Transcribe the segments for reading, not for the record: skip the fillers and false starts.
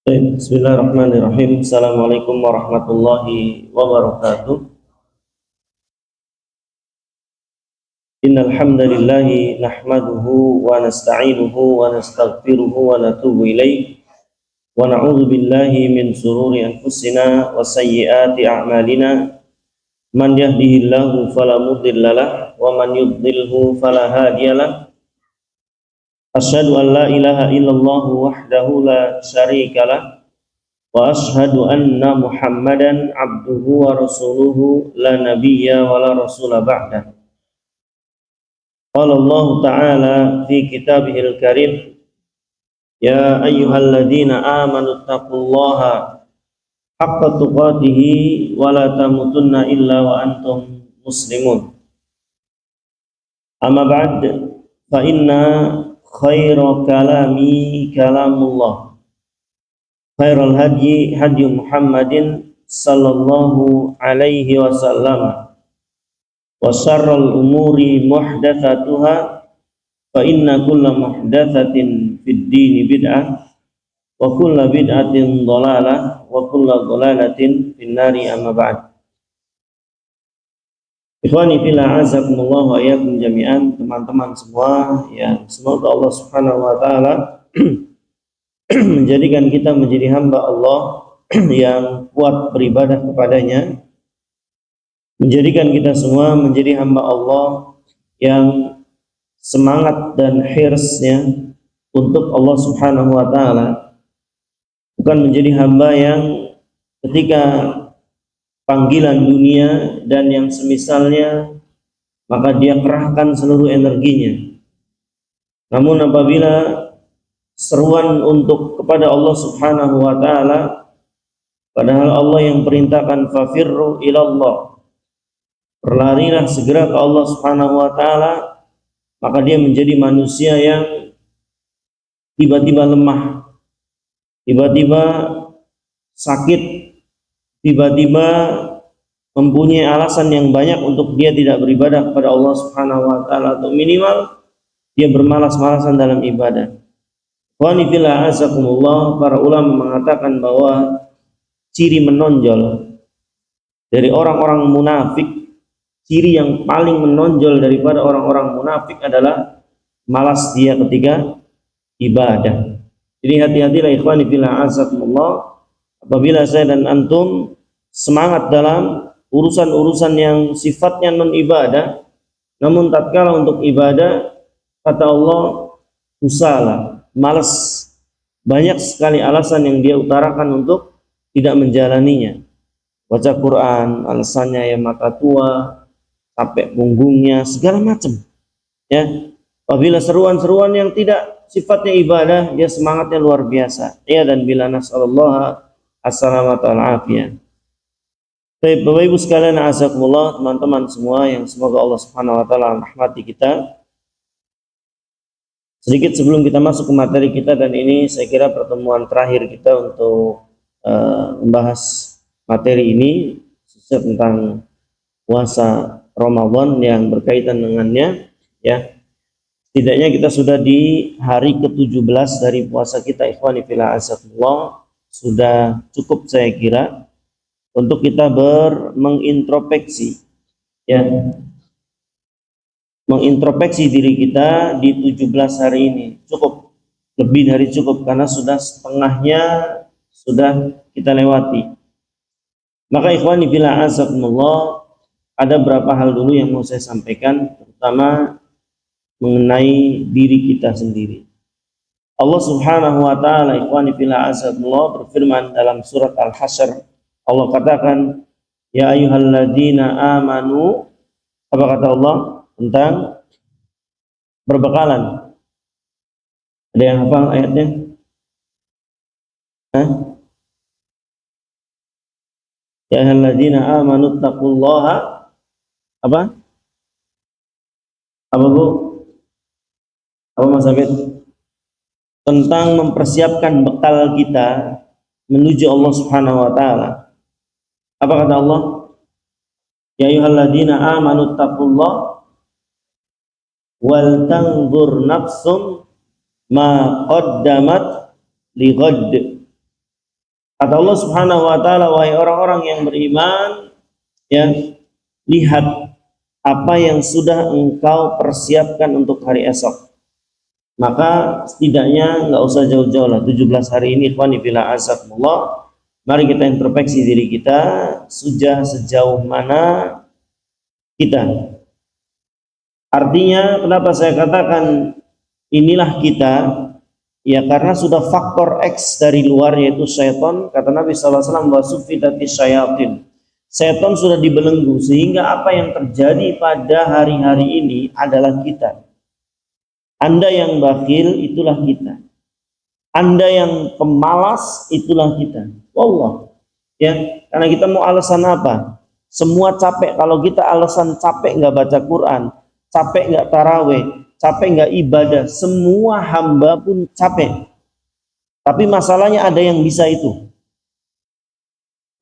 Bismillahirrahmanirrahim. Assalamualaikum warahmatullahi wabarakatuh. Innal hamdalillahi nahmaduhu wa nasta'inuhu wa nastaghfiruhu wa natubu ilaih wa na'udzu billahi min shururi anfusina wa sayyiati a'malina. Man yahdihillahu fala mudhillalah wa man yudhlilhu fala hadiyalah. Asyhadu an la ilaha illallah wahdahu la syarikalah wa ashhadu anna Muhammadan abduhu wa rasuluhu la nabiyya wa la rasula ba'da. Qala Allah ta'ala fi kitabihil karim, ya ayyuhalladzina amanu taqullaha haqqa tuqatih wa la tamutunna illa wa antum muslimun. Amma ba'd, fa inna khairal kalami kalamullah, khairal hadyi hadyu Muhammadin sallallahu alaihi wasallam, wa syarrul umuri muhdatsatuha, fa inna kulla muhdatsatin fid dini bid'ah wa kulla bid'atin dhalalah wa kulla dhalalatin finnari. Amma ba'd. Ikhwani fillah, azakumullah wa iyyakum jami'an, teman-teman semua yang semoga Allah Subhanahu wa taala menjadikan kita menjadi hamba Allah yang kuat beribadah kepadanya, menjadikan kita semua menjadi hamba Allah yang semangat dan hirsnya untuk Allah Subhanahu wa taala, bukan menjadi hamba yang ketika panggilan dunia dan yang semisalnya maka dia kerahkan seluruh energinya. Namun apabila seruan untuk kepada Allah Subhanahu wa taala, padahal Allah yang perintahkan fafirru ilallah, berlarilah segera ke Allah Subhanahu wa taala, maka dia menjadi manusia yang tiba-tiba lemah, tiba-tiba sakit, tiba-tiba mempunyai alasan yang banyak untuk dia tidak beribadah kepada Allah Subhanahu wa taala, atau minimal dia bermalas-malasan dalam ibadah. Wa nifillah azakumullah, para ulama mengatakan bahwa ciri menonjol dari orang-orang munafik, ciri yang paling menonjol daripada orang-orang munafik adalah malas dia ketika ibadah. Jadi hati-hatilah ikhwani fillah azakumullah, apabila saya dan antum semangat dalam urusan-urusan yang sifatnya non ibadah, namun tatkala untuk ibadah, kata Allah, usala, malas, banyak sekali alasan yang dia utarakan untuk tidak menjalaninya. Baca Quran, alasannya ya mata tua, capek punggungnya, segala macam. Ya, apabila seruan-seruan yang tidak sifatnya ibadah, dia semangatnya luar biasa. Ya, dan bila nasallallahu assalamatu wal afiyah. Baik, Bapak Ibu sekalian, azakumullah, teman-teman semua yang semoga Allah Subhanahu wa taala rahmati kita. Sedikit sebelum kita masuk ke materi kita, dan ini saya kira pertemuan terakhir kita untuk membahas materi ini tentang puasa Ramadan yang berkaitan dengannya, ya. Setidaknya kita sudah di hari ke-17 dari puasa kita, ikhwani fillah azakumullah. Sudah cukup saya kira untuk kita mengintrospeksi, ya, mengintrospeksi diri kita di 17 hari ini. Cukup, lebih dari cukup, karena sudah setengahnya sudah kita lewati. Maka ikhwani fillah azakumullah, ada beberapa hal dulu yang mau saya sampaikan, terutama mengenai diri kita sendiri. Allah Subhanahu wa taala, ikhwani fillah azakumullah, berfirman dalam surat Al-Hasyr. Allah katakan, ya ayyuhalladzina amanu, apa kata Allah tentang berbekalan? Ada yang hafal ayatnya? Ya ayyuhalladzina amanu taqullaha, apa? Apa Bu? Apa Mas Abid? Tentang mempersiapkan bekal kita menuju Allah Subhanahu wa taala. Apa kata Allah? Ya ayyuhalladzina amanu taqullaha wal tanzur nafsum ma qaddamat li ghad. Kata Allah Subhanahu wa taala, wahai orang-orang yang beriman, ya, lihat apa yang sudah engkau persiapkan untuk hari esok. Maka setidaknya nggak usah jauh-jauh lah, 17 hari ini ikhwani fillah azakumullah, mari kita introspeksi diri kita, sudah sejauh mana kita. Artinya kenapa saya katakan inilah kita, ya karena sudah faktor X dari luar yaitu syaitan. Kata Nabi SAW, wasufidati syayatin, setan sudah dibelenggu, sehingga apa yang terjadi pada hari-hari ini adalah kita. Anda yang bakhil, itulah kita. Anda yang pemalas, itulah kita. Wallah, ya, karena kita mau alasan apa? Semua capek. Kalau kita alasan capek nggak baca Quran, capek nggak taraweh, capek nggak ibadah, semua hamba pun capek. Tapi masalahnya ada yang bisa itu.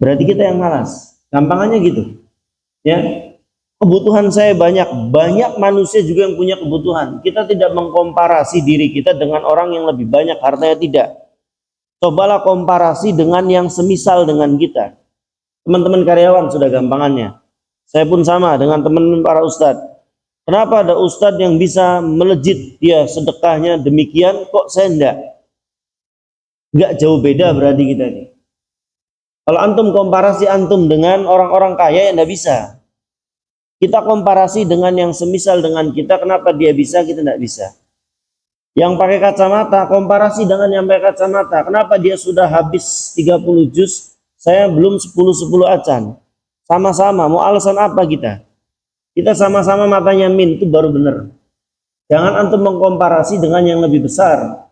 Berarti kita yang malas. Gampangannya gitu. Ya. Kebutuhan saya banyak manusia juga yang punya kebutuhan. Kita tidak mengkomparasi diri kita dengan orang yang lebih banyak hartanya, tidak. Cobalah komparasi dengan yang semisal dengan kita. Teman-teman karyawan sudah gampangannya. Saya pun sama dengan teman-teman para ustadz. Kenapa ada ustadz yang bisa melejit dia sedekahnya demikian, kok saya enggak? Enggak jauh beda berarti kita ini. Kalau antum komparasi antum dengan orang-orang kaya, ya enggak bisa. Kita komparasi dengan yang semisal dengan kita, kenapa dia bisa, kita enggak bisa. Yang pakai kacamata, komparasi dengan yang pakai kacamata, kenapa dia sudah habis 30 juz, saya belum 10 acan. Sama-sama, mau alasan apa kita? Kita sama-sama matanya min, itu baru benar. Jangan antum mengkomparasi dengan yang lebih besar.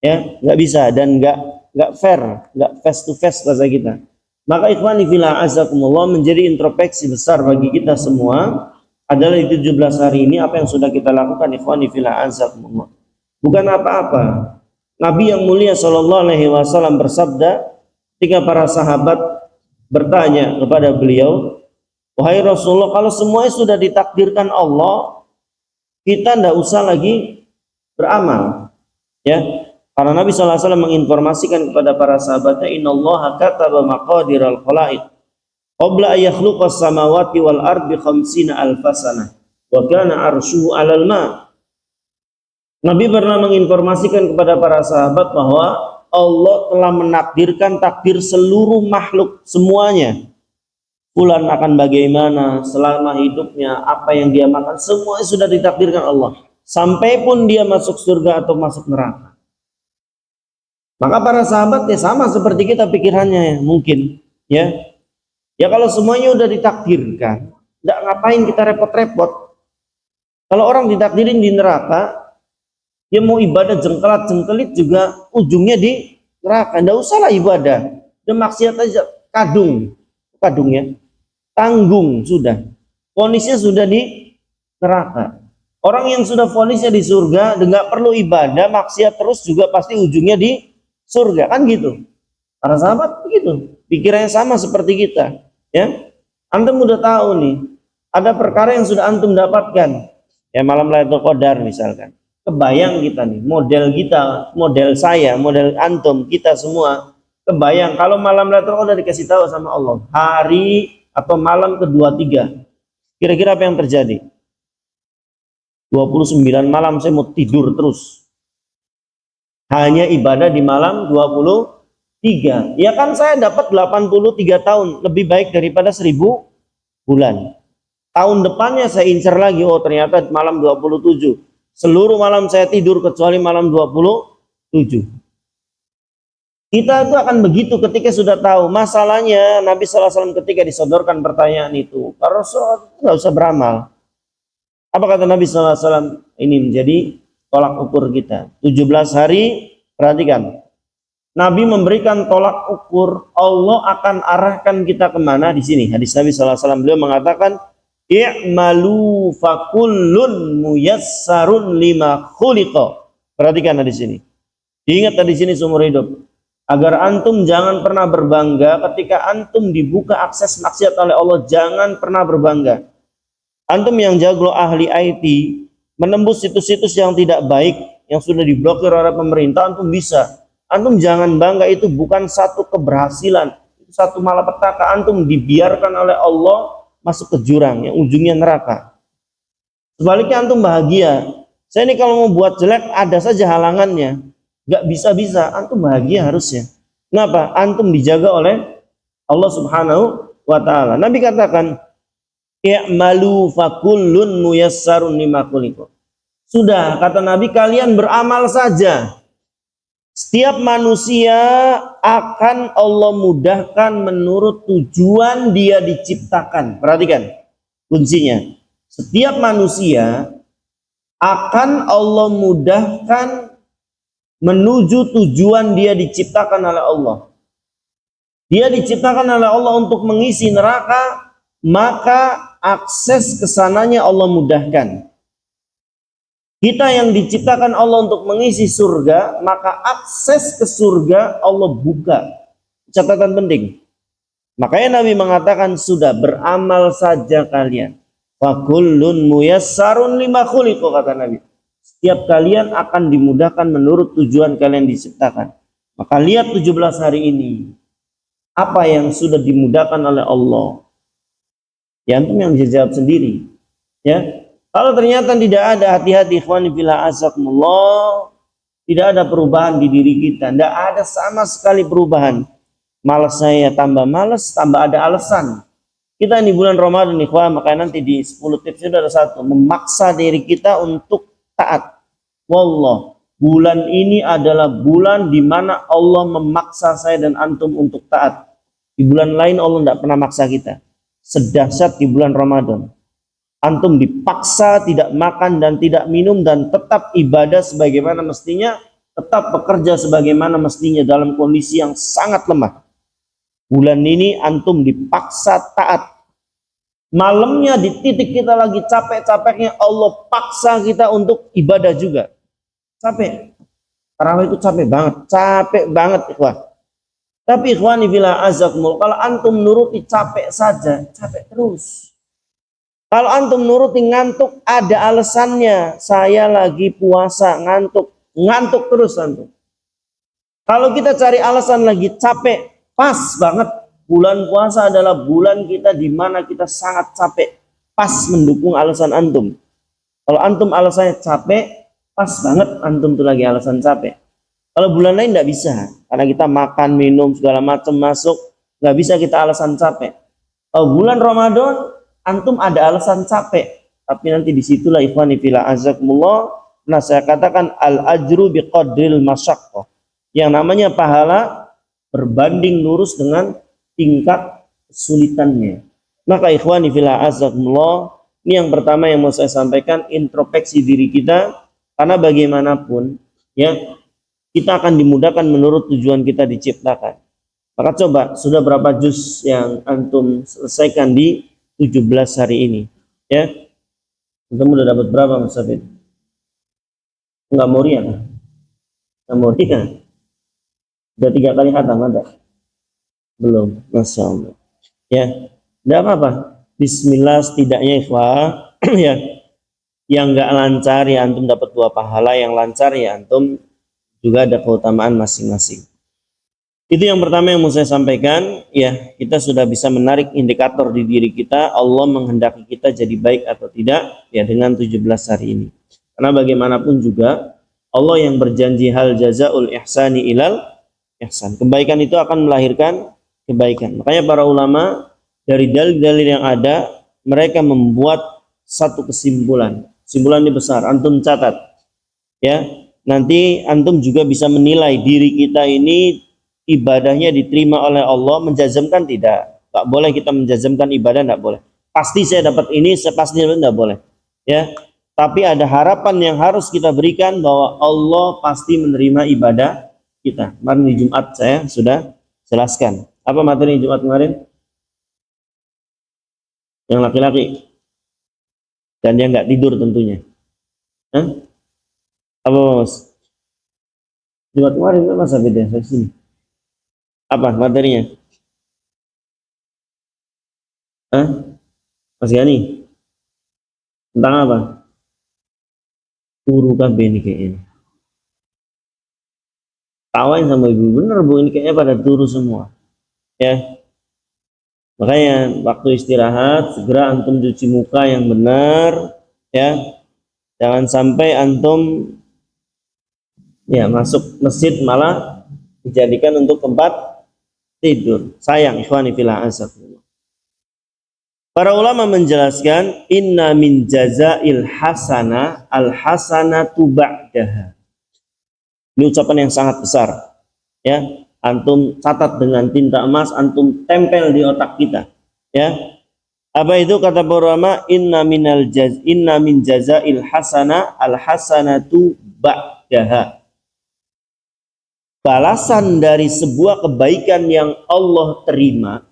Ya, nggak bisa dan nggak fair, nggak face to face bahasa kita. Maka ikhwani fillah azakumullah, menjadi introspeksi besar bagi kita semua adalah di 17 hari ini apa yang sudah kita lakukan ikhwani fillah azakumullah. Bukan apa-apa. Nabi yang mulia sallallahu alaihi wasallam bersabda ketika para sahabat bertanya kepada beliau, wahai Rasulullah, kalau semuanya sudah ditakdirkan Allah, kita tidak usah lagi beramal. Ya, karena Nabi SAW menginformasikan kepada para sahabatnya, innallaha kataba maqadiral khalaiq qabla an yakhluqas samawati wal ardi 50,000 sanah wa kana arshuhu 'alal ma. Nabi pernah menginformasikan kepada para sahabat bahwa Allah telah menakdirkan takdir seluruh makhluk semuanya. Fulan akan bagaimana selama hidupnya, apa yang dia makan, semuanya sudah ditakdirkan Allah. Sampai pun dia masuk surga atau masuk neraka. Maka para sahabat ya sama seperti kita pikirannya ya, mungkin ya. Ya kalau semuanya udah ditakdirkan, enggak ngapain kita repot-repot. Kalau orang ditakdirin di neraka, dia mau ibadah jengkelat-jengkelit juga ujungnya di neraka. Enggak usahlah ibadah. Dia maksiat aja, kadungnya. Tanggung sudah. Vonisnya sudah di neraka. Orang yang sudah vonisnya di surga, enggak perlu ibadah, maksiat terus juga pasti ujungnya di surga, kan gitu. Para sahabat begitu, pikirannya sama seperti kita, ya. Antum udah tahu nih, ada perkara yang sudah antum dapatkan, ya malam Lailatul Qadar misalkan. Kebayang kita nih, model kita, model saya, model antum, kita semua kebayang kalau malam Lailatul Qadar dikasih tahu sama Allah, hari atau malam ke-23, kira-kira apa yang terjadi? 29 malam saya mau tidur terus. Hanya ibadah di malam 23. Ya kan saya dapat 83 tahun, lebih baik daripada 1000 bulan. Tahun depannya saya incar lagi, oh ternyata malam 27. Seluruh malam saya tidur kecuali malam 27. Kita itu akan begitu ketika sudah tahu. Masalahnya Nabi SAW ketika disodorkan pertanyaan itu, para Rasul nggak usah beramal. Apa kata Nabi SAW? Ini menjadi tolak ukur kita. 17 hari, perhatikan. Nabi memberikan tolak ukur, Allah akan arahkan kita kemana di sini. Hadis Nabi SAW, beliau mengatakan, i'malu fakullun muyassarun lima khuliqa. Perhatikan di sini. Diingat di sini seumur hidup. Agar antum jangan pernah berbangga ketika antum dibuka akses maksiat oleh Allah, jangan pernah berbangga. Antum yang jago ahli IT, menembus situs-situs yang tidak baik, yang sudah diblokir oleh pemerintah, antum bisa. Antum jangan bangga, itu bukan satu keberhasilan, itu satu malapetaka. Antum dibiarkan oleh Allah masuk ke jurang yang ujungnya neraka. Sebaliknya antum bahagia. Saya ini kalau mau buat jelek ada saja halangannya, nggak bisa-bisa. Antum bahagia harusnya. Kenapa? Antum dijaga oleh Allah Subhanahu wa Ta'ala. Nabi katakan, "I'malu fakullun muyassarun lima khuliqa." Sudah, kata Nabi, kalian beramal saja. Setiap manusia akan Allah mudahkan menurut tujuan dia diciptakan. Perhatikan kuncinya. Setiap manusia akan Allah mudahkan menuju tujuan dia diciptakan oleh Allah. Dia diciptakan oleh Allah untuk mengisi neraka, maka akses kesananya Allah mudahkan. Kita yang diciptakan Allah untuk mengisi surga, maka akses ke surga Allah buka. Catatan penting. Makanya Nabi mengatakan, sudah beramal saja kalian. Fakullun muyassarun lima khuliqa, kata Nabi. Setiap kalian akan dimudahkan menurut tujuan kalian diciptakan. Maka lihat 17 hari ini, apa yang sudah dimudahkan oleh Allah. Ya, antum yang bisa jawab sendiri. Ya, kalau ternyata tidak ada, hati-hati ikhwani fillah azakumullah, tidak ada perubahan di diri kita, tidak ada sama sekali perubahan. Malas saya tambah malas, tambah ada alasan. Kita di bulan Ramadan ikhwan, makanya nanti di 10 tips itu ada satu, memaksa diri kita untuk taat. Wallah, bulan ini adalah bulan di mana Allah memaksa saya dan antum untuk taat. Di bulan lain Allah tidak pernah maksa kita. Sedahsyat di bulan Ramadan. Antum dipaksa tidak makan dan tidak minum dan tetap ibadah sebagaimana mestinya, tetap bekerja sebagaimana mestinya dalam kondisi yang sangat lemah. Bulan ini antum dipaksa taat. Malamnya di titik kita lagi capek-capeknya, Allah paksa kita untuk ibadah juga. Capek. Tarawih itu capek banget ikhwan. Tapi ikhwani fillah azakumullah, kalau antum nuruti capek saja, capek terus. Kalau antum nuruti ngantuk, ada alasannya. Saya lagi puasa, ngantuk terus antum. Kalau kita cari alasan lagi capek, pas banget. Bulan puasa adalah bulan kita di mana kita sangat capek. Pas mendukung alasan antum. Kalau antum alasannya capek, pas banget antum tuh lagi alasan capek. Kalau bulan lain tidak bisa, karena kita makan, minum, segala macam masuk, nggak bisa kita alasan capek. Kalau bulan Ramadan, antum ada alasan capek, tapi nanti disitulah ikhwani fillah azakumullah. Nah, saya katakan al ajru biqadril masyaqqah. Yang namanya pahala berbanding lurus dengan tingkat kesulitannya. Maka ikhwani fillah azakumullah, ini yang pertama yang mau saya sampaikan, introspeksi diri kita, karena bagaimanapun ya kita akan dimudahkan menurut tujuan kita diciptakan. Maka coba, sudah berapa juz yang antum selesaikan di 17 hari ini, ya? Antum udah dapat berapa, Mas Safid? Enggak mau riak? Enggak mau riak? Udah 3 kali khatam ada? Belum, Masya Allah. Ya, enggak apa-apa. Bismillah setidaknya ikhwah, ya. Yang enggak lancar ya antum dapat 2 pahala, yang lancar ya antum juga ada keutamaan masing-masing. Itu yang pertama yang mau saya sampaikan, ya, kita sudah bisa menarik indikator di diri kita, Allah menghendaki kita jadi baik atau tidak, ya, dengan 17 hari ini. Karena bagaimanapun juga, Allah yang berjanji hal jazaul ihsani ilal ihsan. Kebaikan itu akan melahirkan kebaikan. Makanya para ulama, dari dalil-dalil yang ada, mereka membuat satu kesimpulan. Kesimpulan ini besar, antum catat. Ya, nanti antum juga bisa menilai diri kita ini ibadahnya diterima oleh Allah, menjazamkan tidak. Tak boleh kita menjazamkan ibadah, tidak boleh. Pasti saya dapat ini, pasti tidak boleh. Ya, tapi ada harapan yang harus kita berikan bahwa Allah pasti menerima ibadah kita. Kemarin di Jumat saya sudah jelaskan. Apa materi Jumat kemarin? Yang laki-laki. Dan dia nggak tidur tentunya. Hah? Apa Mas? Jumat kemarin itu masa beda dari sini. Apa materinya? Hah? Mas Gani? Tentang apa? Turu kabeh ini kayaknya. tawain sama ibu, bener bu ini kayaknya pada turu semua ya. Makanya waktu istirahat segera antum cuci muka yang benar ya, jangan sampai antum ya masuk masjid malah dijadikan untuk tempat tidur. Sayang ikhwani fillah azakumullah. Para ulama menjelaskan inna min jazail hasanah al hasanatu ba'daha. Ini ucapan yang sangat besar ya. Antum catat dengan tinta emas, antum tempel di otak kita ya. Apa itu kata para ulama? Inna min jazail hasanah al hasanatu ba'daha. Balasan dari sebuah kebaikan yang Allah terima,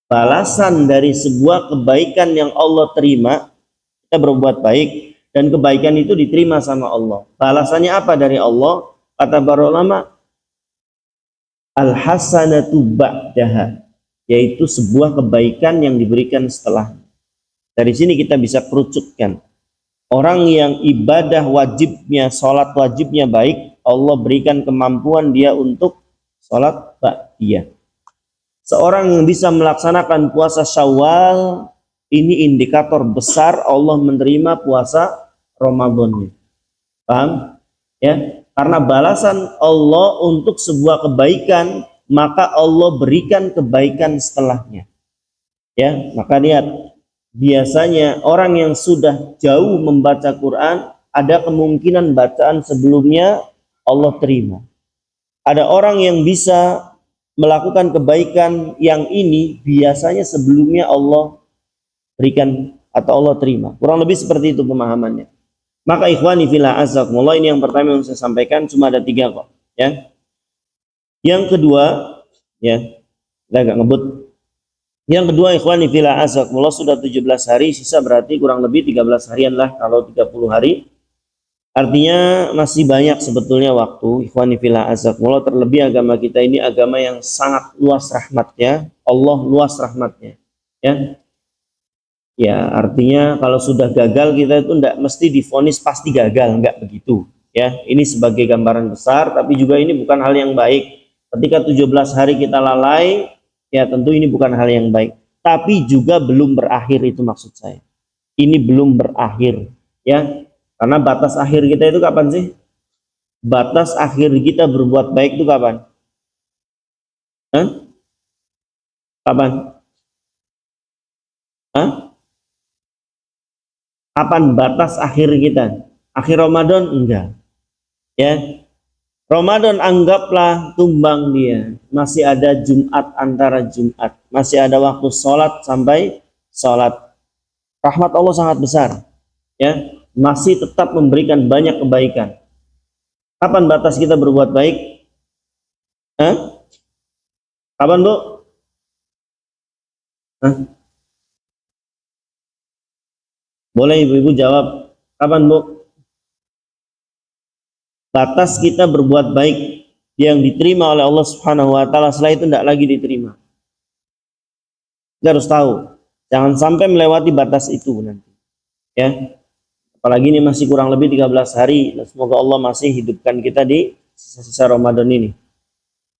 balasan dari sebuah kebaikan yang Allah terima, kita berbuat baik dan kebaikan itu diterima sama Allah. Balasannya apa dari Allah? Kata para ulama, al-hasanatu ba'daha, yaitu sebuah kebaikan yang diberikan setelah. Dari sini kita bisa kerucutkan. Orang yang ibadah wajibnya, sholat wajibnya baik, Allah berikan kemampuan dia untuk sholat ba'diyah. Seorang yang bisa melaksanakan puasa Syawal, ini indikator besar Allah menerima puasa Ramadan. Paham? Ya, karena balasan Allah untuk sebuah kebaikan, maka Allah berikan kebaikan setelahnya. Ya, maka lihat, biasanya orang yang sudah jauh membaca Quran, ada kemungkinan bacaan sebelumnya Allah terima. Ada orang yang bisa melakukan kebaikan yang ini biasanya sebelumnya Allah berikan atau Allah terima. Kurang lebih seperti itu pemahamannya. Maka ikhwani fillah azakumullah, ini yang pertama yang saya sampaikan, cuma ada 3 kok ya. Yang kedua ya, kita agak ngebut. Yang kedua ikhwani fillah azakumullah, sudah 17 hari, sisa berarti kurang lebih 13 harian lah kalau 30 hari. Artinya masih banyak sebetulnya waktu ikhwani fillah azakumullah, terlebih agama kita ini agama yang sangat luas rahmatnya, Allah luas rahmatnya ya. Ya, artinya kalau sudah gagal kita itu tidak mesti divonis pasti gagal, enggak begitu ya. Ini sebagai gambaran besar, tapi juga ini bukan hal yang baik. Ketika 17 hari kita lalai, ya tentu ini bukan hal yang baik. Tapi juga belum berakhir, itu maksud saya. Ini belum berakhir ya. Karena batas akhir kita itu kapan sih? Batas akhir kita berbuat baik itu kapan? Hah? Kapan? Hah? Kapan batas akhir kita? Akhir Ramadan? Enggak. Ya. Ramadan anggaplah tumbang dia. Masih ada Jumat antara Jumat. Masih ada waktu sholat sampai sholat. Rahmat Allah sangat besar. Ya. Masih tetap memberikan banyak kebaikan. Kapan batas kita berbuat baik? Hah? Kapan, Bu? Hah? Boleh ibu-ibu jawab. Kapan, Bu? Batas kita berbuat baik yang diterima oleh Allah Subhanahu wa taala, setelah itu tidak lagi diterima. Kita harus tahu, jangan sampai melewati batas itu nanti. Ya. Apalagi ini masih kurang lebih 13 hari. Semoga Allah masih hidupkan kita di sisa-sisa Ramadan ini.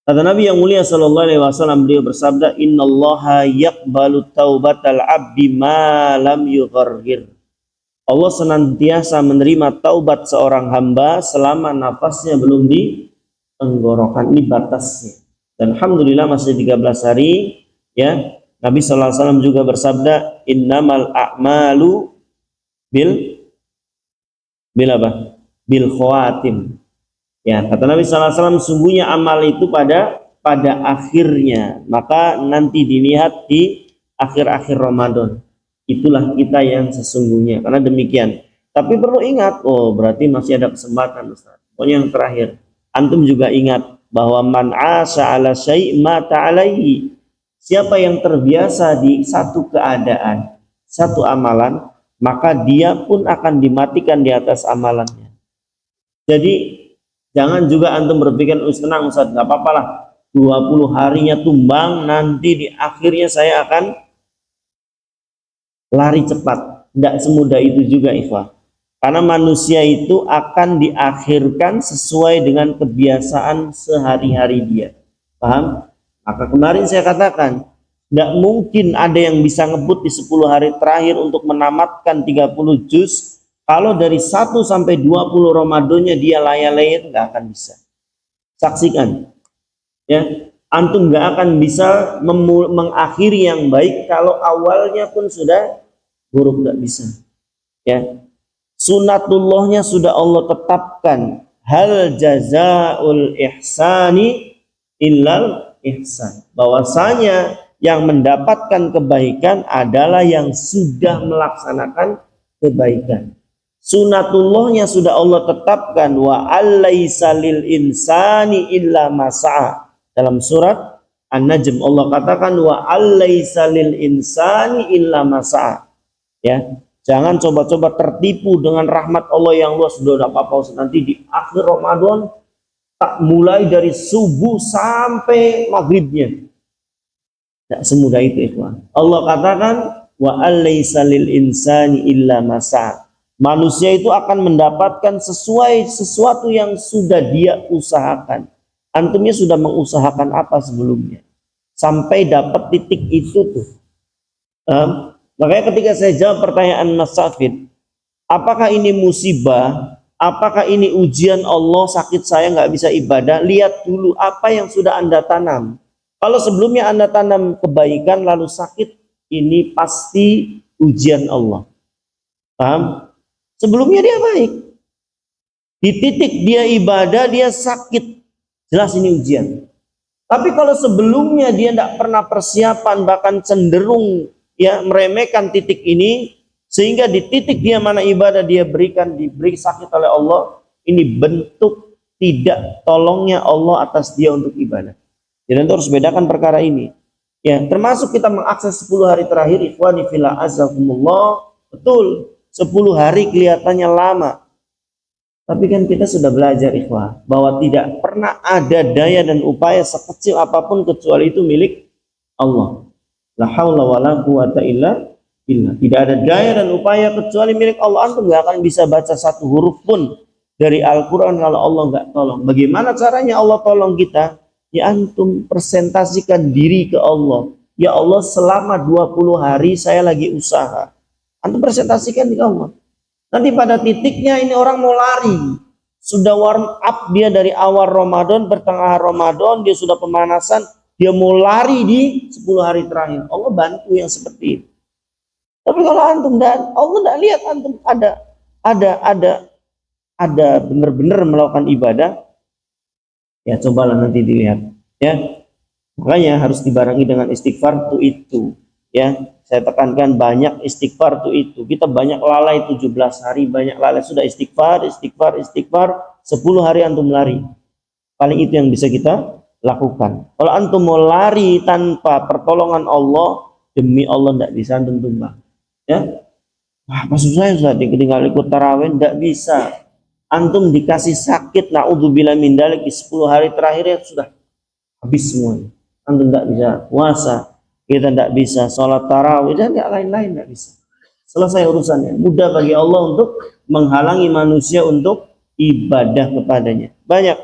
Kata Nabi yang mulia sallallahu alaihi wasallam, beliau bersabda, "Innallaha yaqbalu taubatal 'abdi ma lam yughargir." Allah senantiasa menerima taubat seorang hamba selama nafasnya belum di tenggorokan. Ini batasnya. Dan alhamdulillah masih 13 hari ya. Nabi sallallahu alaihi wasallam juga bersabda, "Innamal a'malu bil apa? Bil khawatim." Ya, kata Nabi sallallahu alaihi wasallam, sungguhnya amal itu pada akhirnya. Maka nanti dilihat di akhir-akhir Ramadan. Itulah kita yang sesungguhnya. Karena demikian. Tapi perlu ingat, oh berarti masih ada kesempatan, Ustaz. Pokoknya yang terakhir, antum juga ingat bahwa man 'asha 'ala syai' mata 'alaihi. Siapa yang terbiasa di satu keadaan, satu amalan, maka dia pun akan dimatikan di atas amalannya. Jadi jangan juga antum berpikir, tenang Ustaz, nggak apa-apa lah, 20 harinya tumbang, nanti di akhirnya saya akan lari cepat. Tidak semudah itu juga, ikhwah. Karena manusia itu akan diakhirkan sesuai dengan kebiasaan sehari-hari dia. Paham? Maka kemarin saya katakan, tidak mungkin ada yang bisa ngebut di 10 hari terakhir untuk menamatkan 30 juz. Kalau dari 1 sampai 20 Ramadannya dia layar-layar, nggak akan bisa. Saksikan. Ya, antum nggak akan bisa mengakhiri yang baik kalau awalnya pun sudah buruk, nggak bisa. Ya, sunatullahnya sudah Allah tetapkan. Hal jazaul ihsani illal ihsan. Bahwasanya yang mendapatkan kebaikan adalah yang sudah melaksanakan kebaikan. Sunatullahnya sudah Allah tetapkan, wa allaisa lil insani illa masa'a. Dalam surat An-Najm Allah katakan, wa allaisa lil insani illa masa'a. Ya, jangan coba-coba tertipu dengan rahmat Allah yang luas. Sudah apa-apa nanti di akhir Ramadan tak mulai dari subuh sampai maghribnya. Tidak semudah itu, ikhwan. Allah katakan, wa allaisa lil insani illa masa'a. Manusia itu akan mendapatkan sesuatu yang sudah dia usahakan. Antumnya sudah mengusahakan apa sebelumnya sampai dapat titik itu tuh. Makanya ketika saya jawab pertanyaan Mas Safid, apakah ini musibah? Apakah ini ujian Allah, sakit saya nggak bisa ibadah? Lihat dulu apa yang sudah Anda tanam. Kalau sebelumnya Anda tanam kebaikan lalu sakit, ini pasti ujian Allah. Paham? Sebelumnya dia baik. Di titik dia ibadah, dia sakit. Jelas ini ujian. Tapi kalau sebelumnya dia tidak pernah persiapan, bahkan cenderung ya meremehkan titik ini, sehingga di titik dia mana ibadah dia diberi sakit oleh Allah, ini bentuk tidak tolongnya Allah atas dia untuk ibadah. Jadi kita harus bedakan perkara ini. Ya, termasuk kita mengakses 10 hari terakhir, ikhwani fillah azakumullah, betul 10 hari kelihatannya lama. Tapi kan kita sudah belajar, ikhwah, bahwa tidak pernah ada daya dan upaya sekecil apapun kecuali itu milik Allah. La haula wala quwata illa billah. Tidak ada daya dan upaya kecuali milik Allah. Antum nggak akan bisa baca satu huruf pun dari Al-Quran kalau Allah nggak tolong. Bagaimana caranya Allah tolong kita? Ya antum presentasikan diri ke Allah. Ya Allah, selama 20 hari saya lagi usaha. Antum presentasikan di Allah. Nanti pada titiknya ini orang mau lari. Sudah warm up dia dari awal Ramadan, pertengahan Ramadan, dia sudah pemanasan, dia mau lari di 10 hari terakhir. Allah bantu yang seperti itu. Tapi kalau antum dan Allah tidak lihat antum ada benar-benar melakukan ibadah, ya cobalah nanti dilihat. Ya, makanya harus dibarengi dengan istighfar itu. Ya, saya tekankan banyak istighfar itu. Kita banyak lalai 17 hari, banyak lalai sudah istighfar, 10 hari antum lari. Paling itu yang bisa kita lakukan. Kalau antum mau lari tanpa pertolongan Allah, demi Allah tidak bisa antum tumbang. Ya, maksud saya sudah tinggal ikut tarawih tidak bisa. Antum dikasih sakit, naudzubillah min dzalik, di 10 hari terakhirnya sudah habis semuanya. Antum tidak bisa puasa, kita tidak bisa sholat tarawih dan yang lain-lain tidak bisa. Selesai urusannya. Mudah bagi Allah untuk menghalangi manusia untuk ibadah kepadanya. Banyak.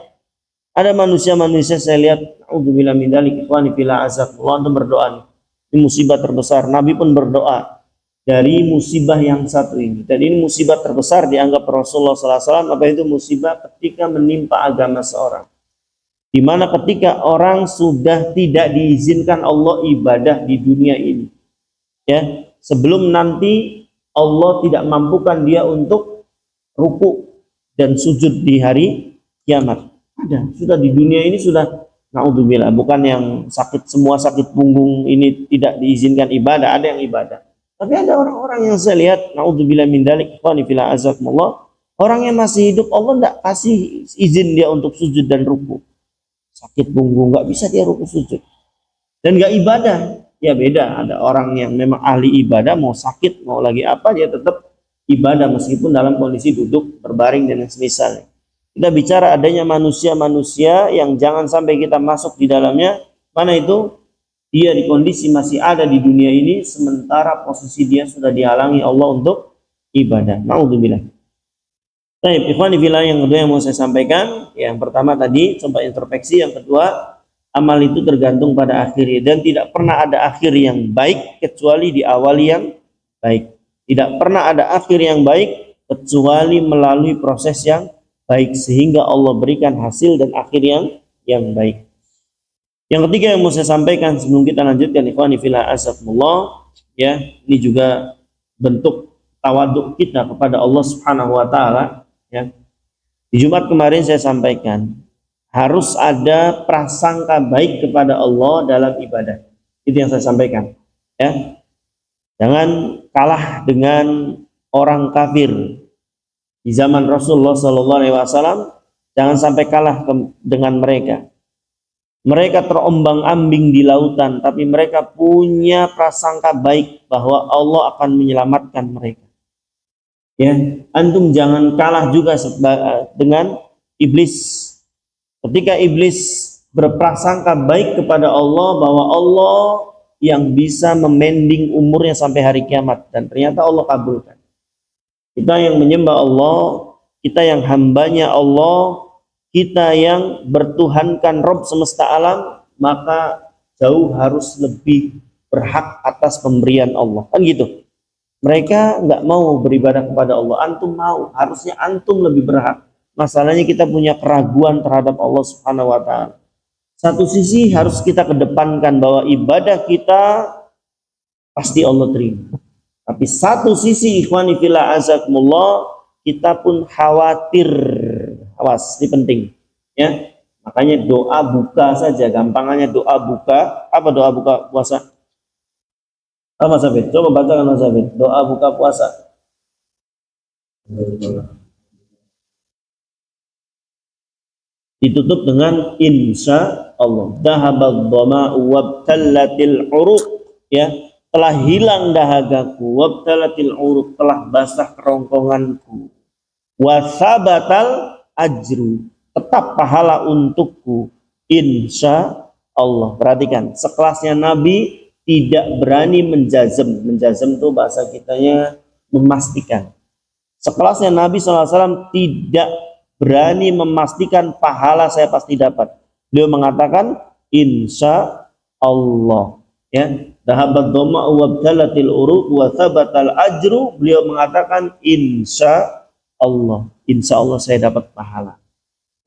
Ada manusia-manusia saya lihat, naudzubillah min dzalik, ikhwani fillah azakumullah, antum berdoa nih. Ini musibah terbesar. Nabi pun berdoa dari musibah yang satu ini. Dan ini musibah terbesar dianggap Rasulullah SAW. Apa itu musibah? Ketika menimpa agama seorang. Di mana ketika orang sudah tidak diizinkan Allah ibadah di dunia ini, ya, sebelum nanti Allah tidak mampukan dia untuk ruku dan sujud di hari kiamat. Ada, sudah di dunia ini sudah, naudzubillah, bukan yang sakit semua sakit punggung ini tidak diizinkan ibadah, ada yang ibadah. Tapi ada orang-orang yang saya lihat, naudzubillah min dzalik, ikhwani fillah azakumullah, orang yang masih hidup Allah tidak kasih izin dia untuk sujud dan ruku. Sakit punggung, nggak bisa dia ruku sujud dan nggak ibadah. Ya beda, ada orang yang memang ahli ibadah, mau sakit mau lagi apa dia tetap ibadah meskipun dalam kondisi duduk berbaring dan semisalnya. Kita bicara adanya manusia-manusia yang jangan sampai kita masuk di dalamnya. Mana itu? Dia di kondisi masih ada di dunia ini sementara posisi dia sudah dihalangi Allah untuk ibadah. Naudzubillah. Baik, ikhwani fillah, yang kedua yang mau saya sampaikan, yang pertama tadi coba introspeksi, yang kedua amal itu tergantung pada akhirnya dan tidak pernah ada akhir yang baik kecuali diawali yang baik. Tidak pernah ada akhir yang baik kecuali melalui proses yang baik sehingga Allah berikan hasil dan akhir yang baik. Yang ketiga yang mau saya sampaikan sebelum kita lanjutkan, ikhwani fillah azakumullah, ya, ini juga bentuk tawaduk kita kepada Allah Subhanahu wa taala, ya. Di Jumat kemarin saya sampaikan harus ada prasangka baik kepada Allah dalam ibadah. Itu yang saya sampaikan, ya. Jangan kalah dengan orang kafir di zaman Rasulullah SAW. Jangan sampai kalah dengan mereka. Mereka terombang-ambing di lautan, tapi mereka punya prasangka baik bahwa Allah akan menyelamatkan mereka. Ya, antum jangan kalah juga dengan iblis. Ketika iblis berprasangka baik kepada Allah bahwa Allah yang bisa memending umurnya sampai hari kiamat, dan ternyata Allah kabulkan. Kita yang menyembah Allah, kita yang hambanya Allah, kita yang bertuhankan Rabb semesta alam, maka jauh harus lebih berhak atas pemberian Allah. Kan gitu. Mereka nggak mau beribadah kepada Allah, antum mau. Harusnya antum lebih berhak. Masalahnya kita punya keraguan terhadap Allah Subhanahu wa taala. Satu sisi harus kita kedepankan bahwa ibadah kita pasti Allah terima. Tapi satu sisi ikhwani fillah azakumullah, kita pun khawatir. Awas, ini penting, ya. Makanya doa buka saja, gampangannya doa buka. Apa doa buka puasa? Apa Mas Hafid? Coba bacakan Mas Hafid. Doa buka puasa. Ditutup dengan insya Allah. Dahabad dhama'u wabtallatil uruq, ya. Telah hilang dahagaku, wabtallatil uruq, telah basah kerongkonganku. Wasabatal ajru, tetap pahala untukku, insya Allah. Perhatikan, sekelasnya Nabi tidak berani menjazm. Menjazm itu bahasa kitanya memastikan. Sekelasnya Nabi SAW tidak berani memastikan pahala saya pasti dapat. Beliau mengatakan insya Allah, ya. Dahabat dhama'u wabtalatil uruq wa thabatal ajru. Beliau mengatakan insya Allah, insya Allah saya dapat pahala.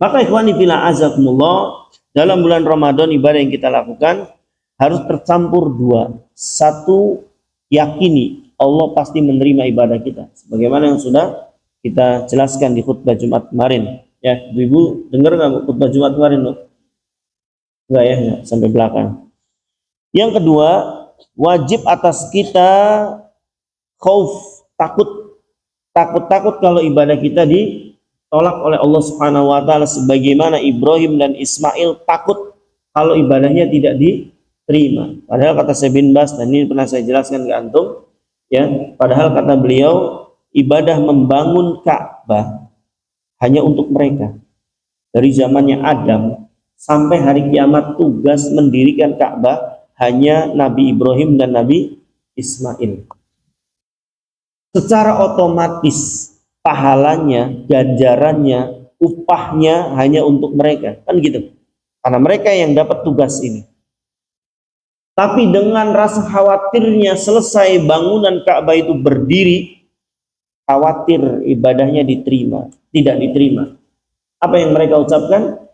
Maka ikhwani fillah azakumullah, dalam bulan Ramadan ibadah yang kita lakukan harus tercampur dua. Satu, yakini Allah pasti menerima ibadah kita, sebagaimana yang sudah kita jelaskan di khutbah Jumat kemarin. Ya, ibu dengar nggak khutbah Jumat kemarin? Enggak ya, enggak, sampai belakang. Yang kedua, wajib atas kita khauf, takut kalau ibadah kita ditolak oleh Allah Subhanahu wa taala, sebagaimana Ibrahim dan Ismail takut kalau ibadahnya tidak diterima. Padahal kata Syekh bin Baz, dan ini pernah saya jelaskan ke antum, ya, padahal kata beliau ibadah membangun Ka'bah hanya untuk mereka. Dari zamannya Adam sampai hari kiamat tugas mendirikan Ka'bah hanya Nabi Ibrahim dan Nabi Ismail. Secara otomatis pahalanya, ganjarannya, upahnya hanya untuk mereka, kan gitu. Karena mereka yang dapat tugas ini. Tapi dengan rasa khawatirnya selesai bangunan Ka'bah itu berdiri, khawatir ibadahnya diterima, tidak diterima. Apa yang mereka ucapkan?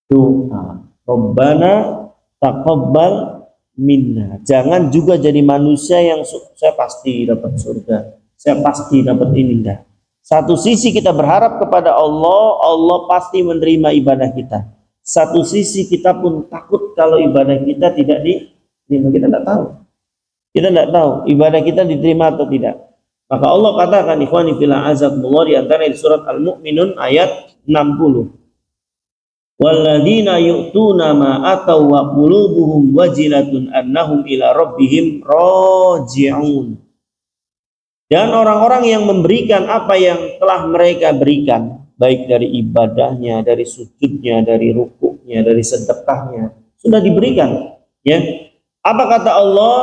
Doa, Rabbana taqabbal minna. Jangan juga jadi manusia yang saya pasti dapat surga, saya pasti dapat ini. Enggak. Satu sisi kita berharap kepada Allah, Allah pasti menerima ibadah kita. Satu sisi kita pun takut kalau ibadah kita tidak diterima. Kita tidak tahu. Kita tidak tahu ibadah kita diterima atau tidak. Maka Allah katakan, ikhwani fillah azakumullah, di antara di surat Al-Mu'minun ayat 60. Walladzina yu'tuna ma ataw wa qulubuhum wajilatun annahum ila rabbihim raji'un. Dan orang-orang yang memberikan apa yang telah mereka berikan, baik dari ibadahnya, dari sujudnya, dari rukuknya, dari sedekahnya, sudah diberikan, ya. Apa kata Allah?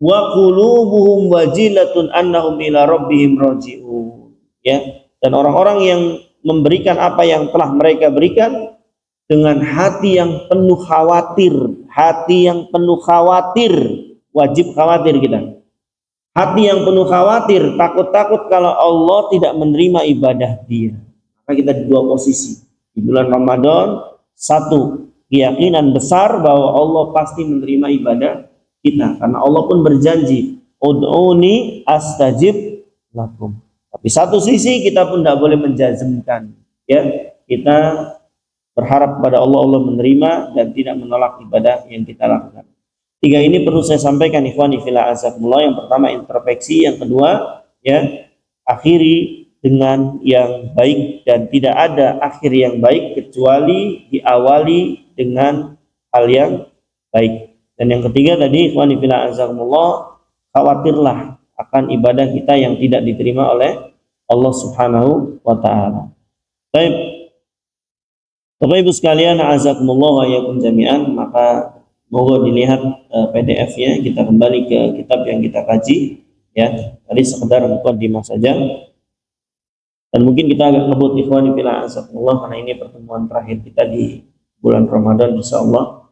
Wa qulubuhum wajilatun annahum ila rabbihim raji'un, ya. Dan orang-orang yang memberikan apa yang telah mereka berikan dengan hati yang penuh khawatir, wajib khawatir kita. Hati yang penuh khawatir, takut-takut kalau Allah tidak menerima ibadah dia. Maka kita di dua posisi. Di bulan Ramadan, satu, keyakinan besar bahwa Allah pasti menerima ibadah kita. Karena Allah pun berjanji, ud'uni astajib lakum. Tapi satu sisi kita pun tidak boleh menjazmkan. Ya, kita berharap pada Allah, Allah menerima dan tidak menolak ibadah yang kita lakukan. Tiga ini perlu saya sampaikan ikhwani fillah azakumullah. Yang pertama introspeksi, yang kedua ya akhiri dengan yang baik, dan tidak ada akhir yang baik kecuali diawali dengan hal yang baik. Dan yang ketiga tadi ikhwani fillah azakumullah, khawatirlah akan ibadah kita yang tidak diterima oleh Allah Subhanahu wa taala. Baik. Bapak Ibu sekalian, azakumullah wa iyyakum jami'an, maka mohon dilihat PDF-nya. Kita kembali ke kitab yang kita kaji ya. Tadi sekedar mukadimah saja. Dan mungkin kita agak ngebut ikhwani fillah azakumullah karena ini pertemuan terakhir kita di bulan Ramadan insyaallah.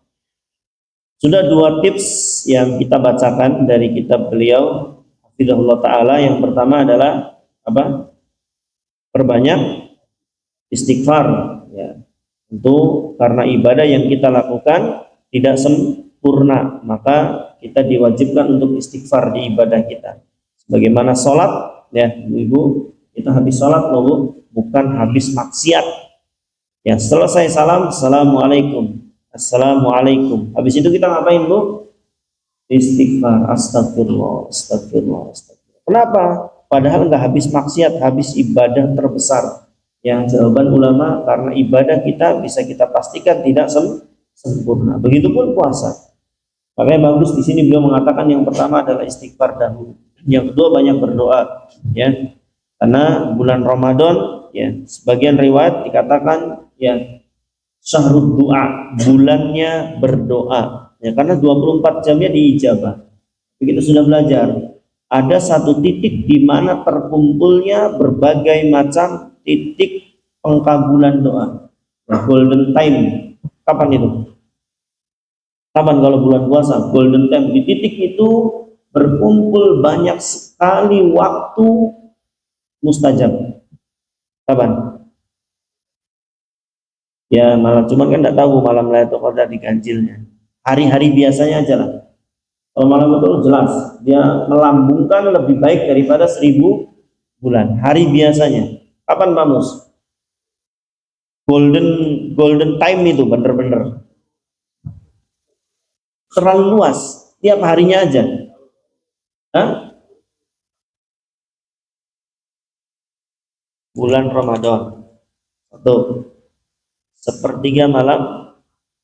Sudah dua tips yang kita bacakan dari kitab beliau hafizahullah taala. Yang pertama adalah apa? Perbanyak istighfar ya. Tentu karena ibadah yang kita lakukan tidak sempurna, maka kita diwajibkan untuk istighfar di ibadah kita. Sebagaimana sholat, ya ibu, kita habis sholat loh, bukan habis maksiat. Ya selesai salam, assalamualaikum, assalamualaikum. Habis itu kita ngapain bu? Istighfar, astagfirullah, astagfirullah, astagfirullah. Kenapa? Padahal nggak habis maksiat, habis ibadah terbesar. Yang jawaban ulama karena ibadah kita bisa kita pastikan tidak sempurna. Begitupun puasa. Makanya bagus di sini beliau mengatakan yang pertama adalah istighfar dahulu. Yang kedua banyak berdoa, ya. Karena bulan Ramadan, ya, sebagian riwayat dikatakan ya syahrul doa, bulannya berdoa. Ya, karena 24 jamnya diijabah. Kita sudah belajar. Ada satu titik di mana terkumpulnya berbagai macam titik pengkabulan doa. Nah, golden time. Kapan itu? Kapan kalau bulan puasa? Golden time. Di titik itu berkumpul banyak sekali waktu mustajab. Kapan? Ya malam, cuman kan tidak tahu malam Lailatul Qadar diganjilnya. Hari-hari biasanya aja lah. Kalau malam itu jelas dia melambungkan lebih baik daripada 1000 bulan. Hari biasanya. Kapan Pak Mus? Golden time itu bener-bener terlalu luas, tiap harinya aja. Hah? Bulan Ramadan. Satu, sepertiga malam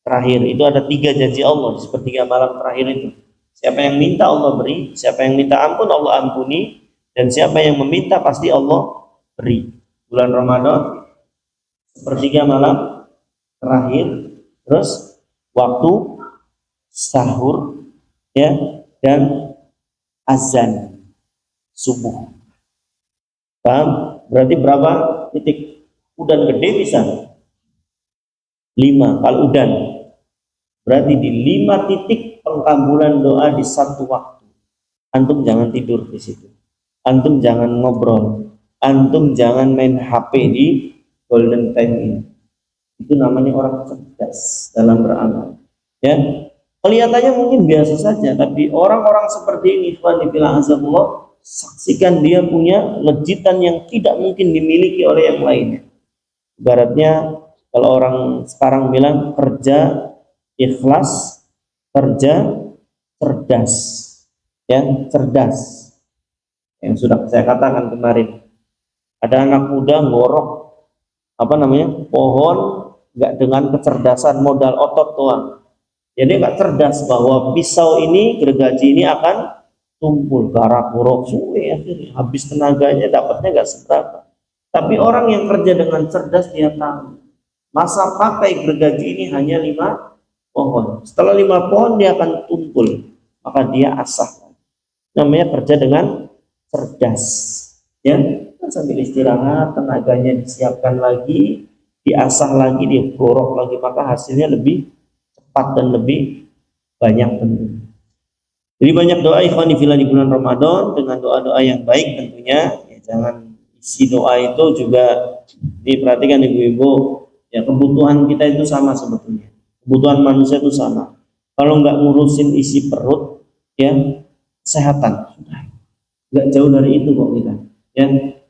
terakhir itu ada 3 janji Allah di sepertiga malam terakhir itu. Siapa yang minta Allah beri, siapa yang minta ampun Allah ampuni, dan siapa yang meminta pasti Allah beri. Bulan Ramadan sepertiga malam terakhir, terus waktu sahur ya dan azan subuh. Paham? Berarti berapa titik? Udan gede bisa 5 kalau udan. Berarti di 5 titik pengkabulan doa di satu waktu. Antum jangan tidur di situ. Antum jangan ngobrol. Antum jangan main HP di golden time ini. Itu namanya orang cerdas dalam beramal. Ya, kelihatannya mungkin biasa saja, tapi orang-orang seperti ini, ikhwan fillah azzakumullah, saksikan dia punya lejitan yang tidak mungkin dimiliki oleh yang lainnya. Ibaratnya kalau orang sekarang bilang kerja ikhlas, kerja cerdas, ya cerdas. Yang sudah saya katakan kemarin, ada anak muda ngorok pohon nggak dengan kecerdasan modal otot doang. Jadi nggak cerdas bahwa pisau ini, gergaji ini akan tumpul garap buruk suwe, akhirnya habis tenaganya dapatnya nggak seberapa. Tapi orang yang kerja dengan cerdas dia tahu masa pakai gergaji ini hanya 5 pohon. Setelah 5 pohon dia akan tumpul, maka dia asah. Namanya kerja dengan cerdas. Ya, sambil istirahat, tenaganya disiapkan lagi, diasah lagi, diborok lagi, maka hasilnya lebih cepat dan lebih banyak tentunya. Jadi banyak doa ikhwani fillah di bulan Ramadan dengan doa-doa yang baik tentunya. Ya, jangan isi doa itu juga diperhatikan ibu-ibu. Ya, kebutuhan kita itu sama sebetulnya. Kebutuhan manusia itu sama. Kalau nggak ngurusin isi perut, ya kesehatan, nggak jauh dari itu kok kita. Ya,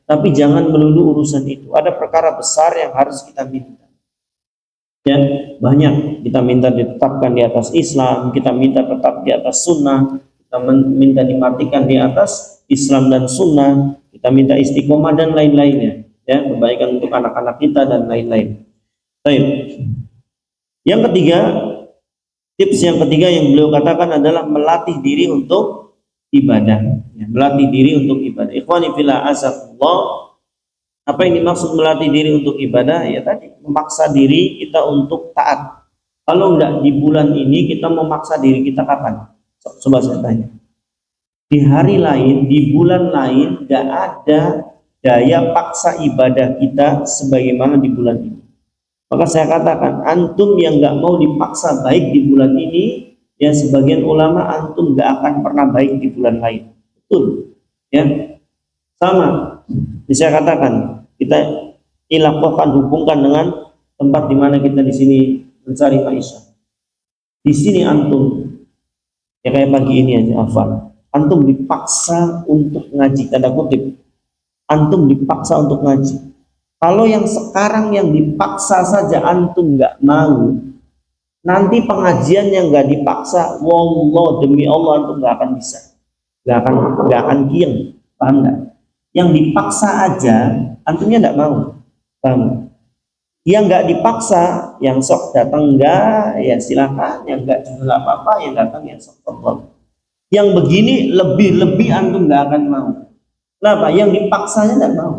tapi jangan melulu urusan itu. Ada perkara besar yang harus kita minta. Ya, banyak kita minta ditetapkan di atas Islam, kita minta tetap di atas sunnah, kita minta dimatikan di atas Islam dan sunnah, kita minta istiqomah dan lain-lainnya, ya, kebaikan untuk anak-anak kita dan lain-lain. Baik. Yang ketiga, tips yang ketiga yang beliau katakan adalah melatih diri untuk ibadah, ya, melatih diri untuk ibadah. Ikhwani fillah azakumullah. Apa yang dimaksud melatih diri untuk ibadah? Ya tadi, memaksa diri kita untuk taat. Kalau enggak di bulan ini, kita memaksa diri kita kapan? Coba saya tanya. Di hari lain, di bulan lain, enggak ada daya paksa ibadah kita sebagaimana di bulan ini. Maka saya katakan, antum yang enggak mau dipaksa baik di bulan ini, ya sebagian ulama antum enggak akan pernah baik di bulan lain. Betul. Ya. Sama. Bisa saya katakan, kita ilakohkan, hubungkan dengan tempat di mana kita di sini mencari maisha. Di sini antum, ya kayak pagi ini aja, Afan, antum dipaksa untuk ngaji, tanda kutip, antum dipaksa untuk ngaji. Kalau yang sekarang yang dipaksa saja antum nggak mau, nanti pengajian yang nggak dipaksa, wallah demi Allah antum nggak akan bisa, nggak akan kieng, paham nggak? Yang dipaksa aja antumnya nggak mau, paham? Yang nggak dipaksa, yang sok datang enggak, ya silakan. Yang nggak juga apa-apa, yang datang ya sok Allah. Yang begini lebih antum nggak akan mau. Kenapa? Yang dipaksanya nggak mau.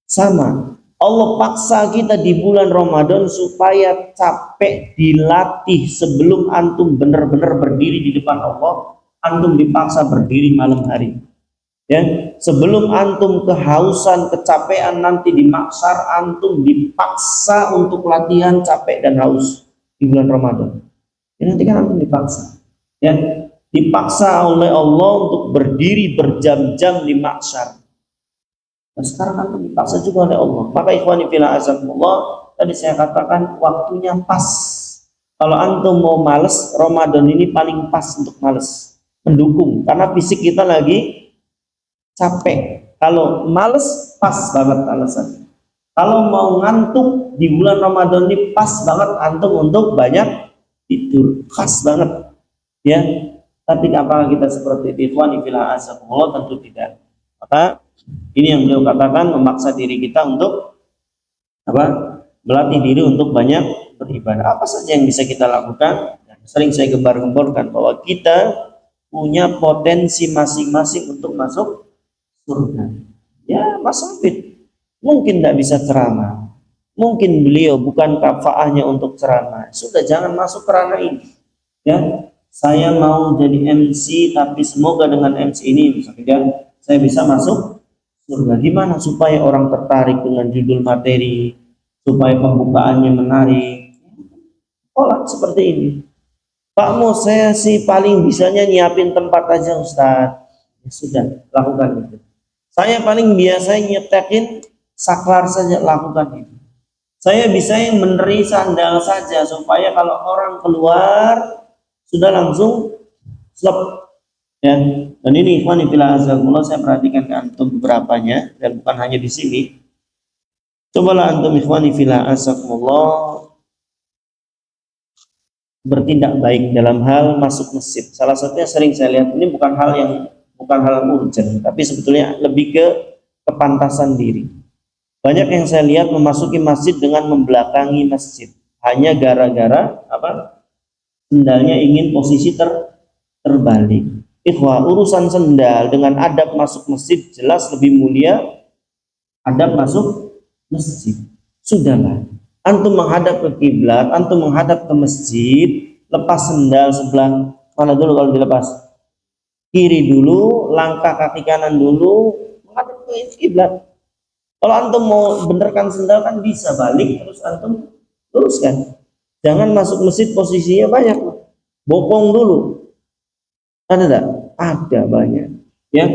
Sama. Allah paksa kita di bulan Ramadan supaya capek dilatih sebelum antum benar-benar berdiri di depan Allah. Antum dipaksa berdiri malam hari. Ya, sebelum antum kehausan, kecapean nanti di maksar, antum dipaksa untuk latihan capek dan haus di bulan Ramadan. Ya, nanti kan antum dipaksa, ya, dipaksa oleh Allah untuk berdiri berjam-jam di maksar. Nah, sekarang antum dipaksa juga oleh Allah. Maka ikhwani fillah azakumullah, tadi saya katakan waktunya pas. Kalau antum mau males, Ramadan ini paling pas untuk males, mendukung, karena fisik kita lagi capek. Kalau males, pas banget alasannya. Kalau mau ngantuk di bulan Ramadan ini pas banget antum untuk banyak tidur, pas banget, ya. Tapi apakah kita seperti itu? Ikhwani fillah azakumullah, tentu tidak. Maka ini yang beliau katakan, memaksa diri kita untuk apa? Melatih diri untuk banyak beribadah. Apa saja yang bisa kita lakukan? Sering saya gembar-gemborkan bahwa kita punya potensi masing-masing untuk masuk surga. Ya, Mas Hafid mungkin tidak bisa ceramah, mungkin beliau bukan kafaahnya untuk ceramah, sudah jangan masuk ke ranah ini. Ya, saya mau jadi MC, tapi semoga dengan MC ini misalnya saya bisa masuk surga. Gimana supaya orang tertarik dengan judul materi, supaya pembukaannya menarik? Olah seperti ini. Pak Mo, saya sih paling bisanya nyiapin tempat aja Ustadz. Ya sudah, lakukan itu. Saya paling biasa nyetekin saklar saja, lakukan itu. Saya bisa yang meneri sandal saja supaya kalau orang keluar sudah langsung slep. Ya. Dan ini ikhwan fillah azakumullah, saya perhatikan ke antum beberapanya dan bukan hanya di sini. Cobalah antum ikhwan fillah azakumullah bertindak baik dalam hal masuk masjid. Salah satunya sering saya lihat, ini bukan hal urgent, tapi sebetulnya lebih ke kepantasan diri. Banyak yang saya lihat memasuki masjid dengan membelakangi masjid hanya gara-gara apa? Sendalnya ingin posisi terbalik. Ikhwah, urusan sendal dengan adab masuk masjid jelas lebih mulia adab masuk masjid. Sudahlah, antum menghadap ke kiblat, antum menghadap ke masjid, lepas sendal sebelah mana dulu kalau dilepas? Kiri dulu, langkah kaki kanan dulu, menghadap ke kiblat. Kalau antum mau benerkan sendal kan bisa balik terus antum luruskan. Jangan masuk masjid posisinya banyak, bokong dulu. Ada enggak? Ada banyak. Ya.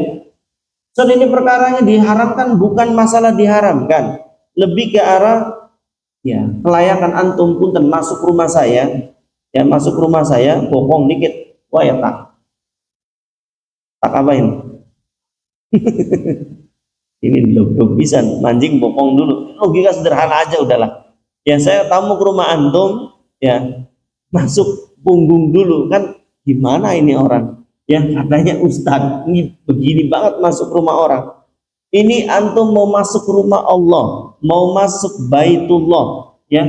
So ini perkaranya diharamkan bukan masalah diharamkan, lebih ke arah ya kelayakan antum pun termasuk rumah saya, ya masuk rumah saya bokong dikit, wah ya tak apain. Ini belum bisa mancing bokong dulu. Logika sederhana aja udahlah. Ya saya tamu ke rumah antum, ya masuk punggung dulu kan gimana ini orang? Ya katanya Ustadz ini begini banget masuk rumah orang. Ini antum mau masuk rumah Allah, mau masuk Baitullah, ya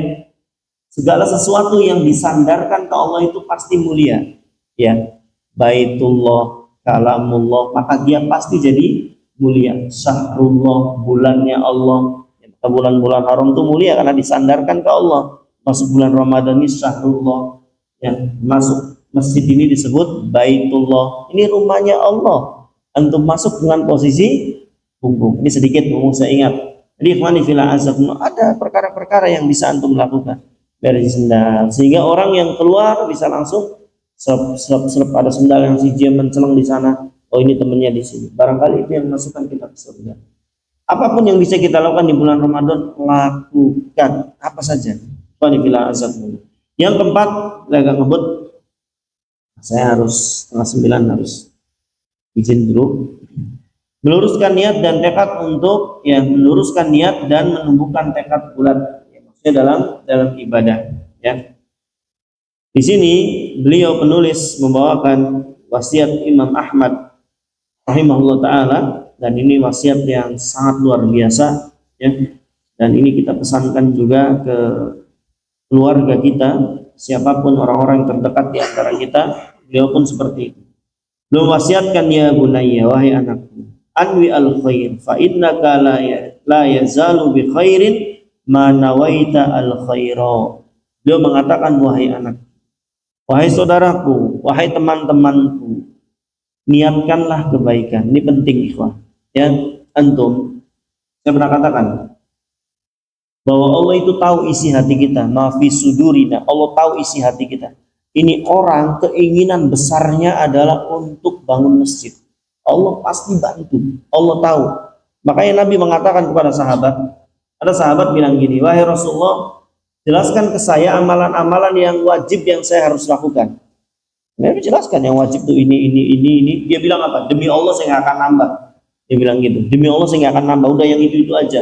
segala sesuatu yang disandarkan ke Allah itu pasti mulia, ya Baitullah, kalamullah, maka dia pasti jadi mulia. Syahrullah, bulannya Allah, ya, bulan-bulan haram itu mulia karena disandarkan ke Allah. Masuk bulan Ramadan ini syahrullah, ya masuk masjid ini disebut Baitullah, ini rumahnya Allah. Antum masuk dengan posisi punggung. Ini sedikit mumpung saya ingat. Jadi ikhwani fillah azakumullah, ada perkara-perkara yang bisa antum lakukan dari sendal sehingga orang yang keluar bisa langsung serap ada sendal yang si dia mencelang di sana. Oh ini temennya di sini. Barangkali itu yang masukkan kita ke surga. Apapun yang bisa kita lakukan di bulan Ramadan, lakukan apa saja. Ikhwani fillah azakumullah. Yang keempat, agak ngebut. Saya harus 8:30 harus izin dulu. Meluruskan niat dan tekad untuk meluruskan niat dan menumbuhkan tekad bulat, ya, maksudnya dalam ibadah, ya. Di sini beliau penulis membawakan wasiat Imam Ahmad rahimahullah taala, dan ini wasiat yang sangat luar biasa, ya. Dan ini kita pesankan juga ke keluarga kita, siapapun orang-orang terdekat di antara kita, beliau pun seperti itu. Beliau wasiatkan, ya bunayya, wahai anakku, anwi al khair fa innaka la yazalu bi khairin ma nawaita al khaira. Beliau mengatakan, wahai anak, wahai saudaraku, wahai teman-temanku, niatkanlah kebaikan. Ini penting ikhwah, ya. Antum, saya pernah katakan bahwa Allah itu tahu isi hati kita, ma fi sudurina, Allah tahu isi hati kita. Ini orang keinginan besarnya adalah untuk bangun masjid, Allah pasti bantu, Allah tahu. Makanya Nabi mengatakan kepada sahabat, ada sahabat bilang gini, wahai Rasulullah, jelaskan ke saya amalan-amalan yang wajib yang saya harus lakukan. Nabi jelaskan yang wajib itu ini. Dia bilang apa? Demi Allah saya nggak akan nambah. Dia bilang gitu, demi Allah saya nggak akan nambah, udah yang itu aja.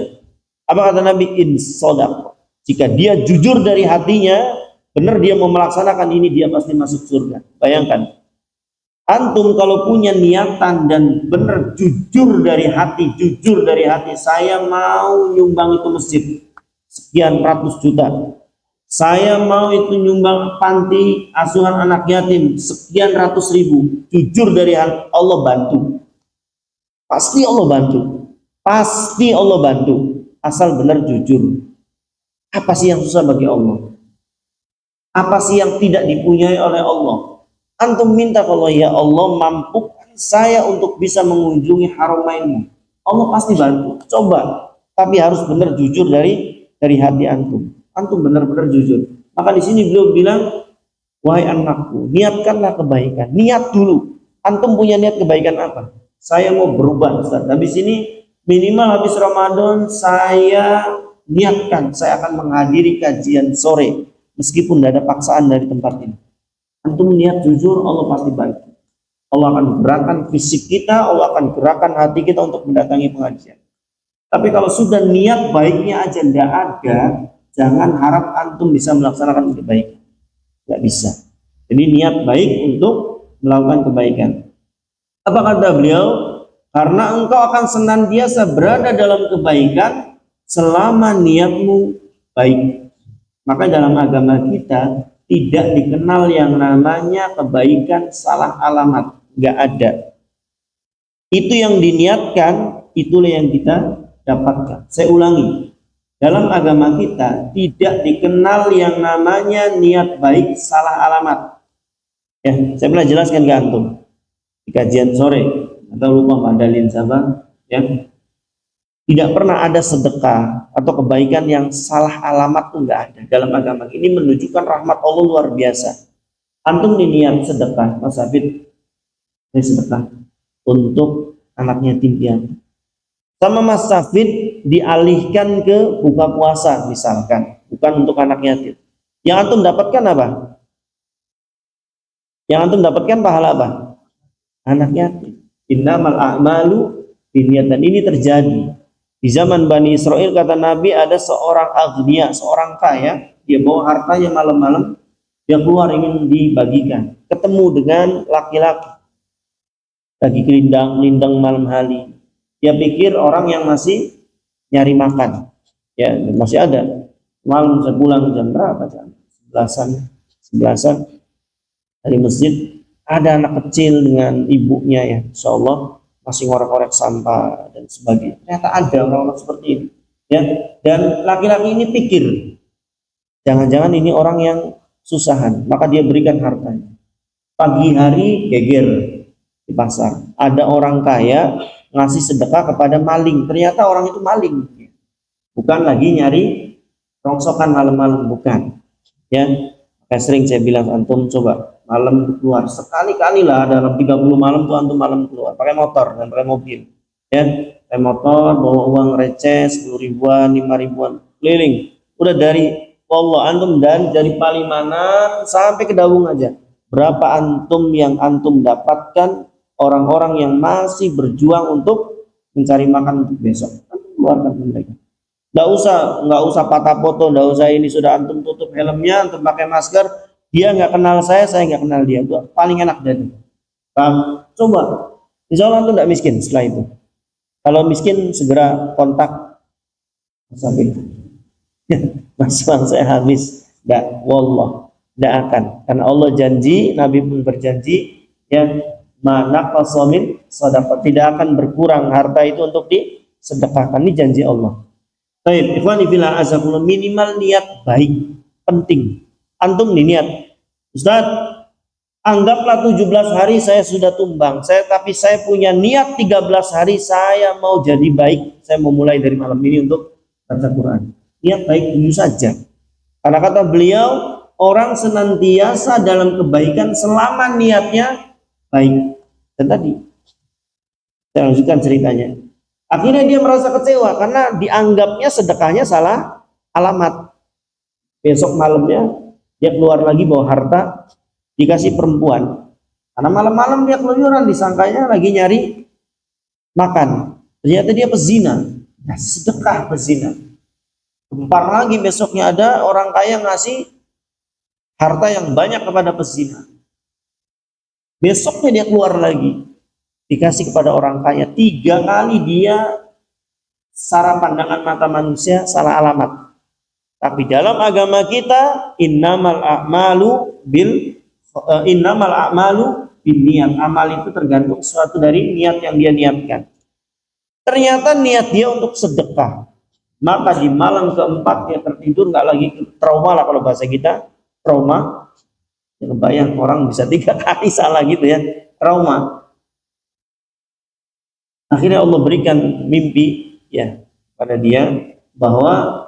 Apa kata Nabi? In sodaq, jika dia jujur dari hatinya, benar dia mau melaksanakan ini, dia pasti masuk surga. Bayangkan, antum kalau punya niatan dan benar jujur dari hati, saya mau nyumbang itu masjid sekian ratus juta, saya mau itu nyumbang panti asuhan anak yatim sekian ratus ribu, jujur dari hati, Allah bantu, pasti Allah bantu, asal benar jujur. Apa sih yang susah bagi Allah? Apa sih yang tidak dipunyai oleh Allah? Antum minta kalau ya Allah mampukan saya untuk bisa mengunjungi haramainmu, Allah pasti bantu. Coba, tapi harus benar jujur dari hati antum. Antum benar-benar jujur. Maka di sini beliau bilang, wahai anakku, niatkanlah kebaikan. Niat dulu. Antum punya niat kebaikan apa? Saya mau berubah, Ustaz. Habis ini minimal habis Ramadan saya niatkan saya akan menghadiri kajian sore meskipun tidak ada paksaan dari tempat ini. Antum niat jujur, Allah pasti bantu. Allah akan gerakan fisik kita, Allah akan gerakan hati kita untuk mendatangi pengajian. Tapi kalau sudah niat baiknya aja tidak ada, jangan harap antum bisa melaksanakan kebaikan. Tidak bisa. Jadi niat baik untuk melakukan kebaikan. Apa kata beliau? Karena engkau akan senantiasa berada dalam kebaikan selama niatmu baik. Maka dalam agama kita tidak dikenal yang namanya kebaikan salah alamat, nggak ada. Itu yang diniatkan, itulah yang kita dapatkan. Saya ulangi, dalam agama kita tidak dikenal yang namanya niat baik salah alamat. Ya, saya pernah jelaskan ke antum di kajian sore, atau lupa Pak Dalin Sabah, ya. Tidak pernah ada sedekah atau kebaikan yang salah alamat tuh nggak ada dalam agama. Ini menunjukkan rahmat Allah luar biasa. Antum niat sedekah, Mas Habib, ini sedekah untuk anak yatim piatu. Sama Mas Safid dialihkan ke buka puasa misalkan, bukan untuk anak yatim. Yang antum dapatkan apa? Yang antum dapatkan pahala apa? Anak yatim. Innamal a'malu binniyat. Dan ini terjadi di zaman Bani Israel. Kata Nabi, ada seorang agniya, seorang kaya, dia bawa hartanya malam-malam, dia keluar ingin dibagikan, ketemu dengan laki-laki lagi kelindang malam hari. Dia pikir orang yang masih nyari makan, ya masih ada. Malam saya pulang jam berapa? Jam 11-an dari masjid, ada anak kecil dengan ibunya, ya Insya Allah masih ngorek-ngorek sampah dan sebagainya. Ternyata ada orang-orang seperti ini, ya. Dan laki-laki ini pikir jangan-jangan ini orang yang susahan, maka dia berikan hartanya. Pagi hari geger di pasar, ada orang kaya ngasih sedekah kepada maling, ternyata orang itu maling, bukan lagi nyari rongsokan malam-malam, bukan, ya. Kayak sering saya bilang, antum coba malam keluar sekali-kali lah dalam 30 malam tuh antum malam keluar pakai motor dan pakai mobil, ya, pakai motor bawa uang receh 10 ribuan 5 ribuan keliling, udah dari Allah antum dan dari Palimanan sampai ke Dawung aja, berapa antum yang antum dapatkan orang-orang yang masih berjuang untuk mencari makan untuk besok, antum keluarkan mereka. Nggak usah patah foto, nggak usah ini, sudah antum tutup helmnya, antum pakai masker, dia nggak kenal saya nggak kenal dia, itu paling enak dari. Coba, insya Allah antum nggak miskin setelah itu. Kalau miskin segera kontak sampai Mas Bang saya habis, nggak, wallah nggak akan, karena Allah janji, Nabi pun berjanji, ya, mana qasamin sedekah, tidak akan berkurang harta itu untuk disedekahkan, ini janji Allah. Baik, ikhwan fillah azakumullah, minimal niat baik penting. Antum nih niat, Ustaz, anggaplah 17 hari saya sudah tumbang, tapi saya punya niat 13 hari saya mau jadi baik, saya mau mulai dari malam ini untuk baca Quran. Niat baik dulu saja. Karena kata beliau, orang senantiasa dalam kebaikan selama niatnya baik. Dan tadi saya lanjutkan ceritanya. Akhirnya dia merasa kecewa karena dianggapnya sedekahnya salah alamat. Besok malamnya dia keluar lagi bawa harta, dikasih perempuan. Karena malam-malam dia keluyuran, disangkanya lagi nyari makan. Ternyata dia pezina. Nah, sedekah pezina. Gempar lagi besoknya ada orang kaya ngasih harta yang banyak kepada pezina. Besoknya dia keluar lagi, dikasih kepada orang kaya. 3 kali dia secara pandangan mata manusia salah alamat. Tapi dalam agama kita innamal a'malu binniyat. Amal itu tergantung suatu dari niat yang dia niatkan. Ternyata niat dia untuk sedekah. Maka di malam keempat dia tertidur, nggak lagi trauma lah kalau bahasa kita, trauma. Ya, kebayang orang bisa 3 kali salah gitu ya, trauma. Akhirnya Allah berikan mimpi, ya, pada dia bahwa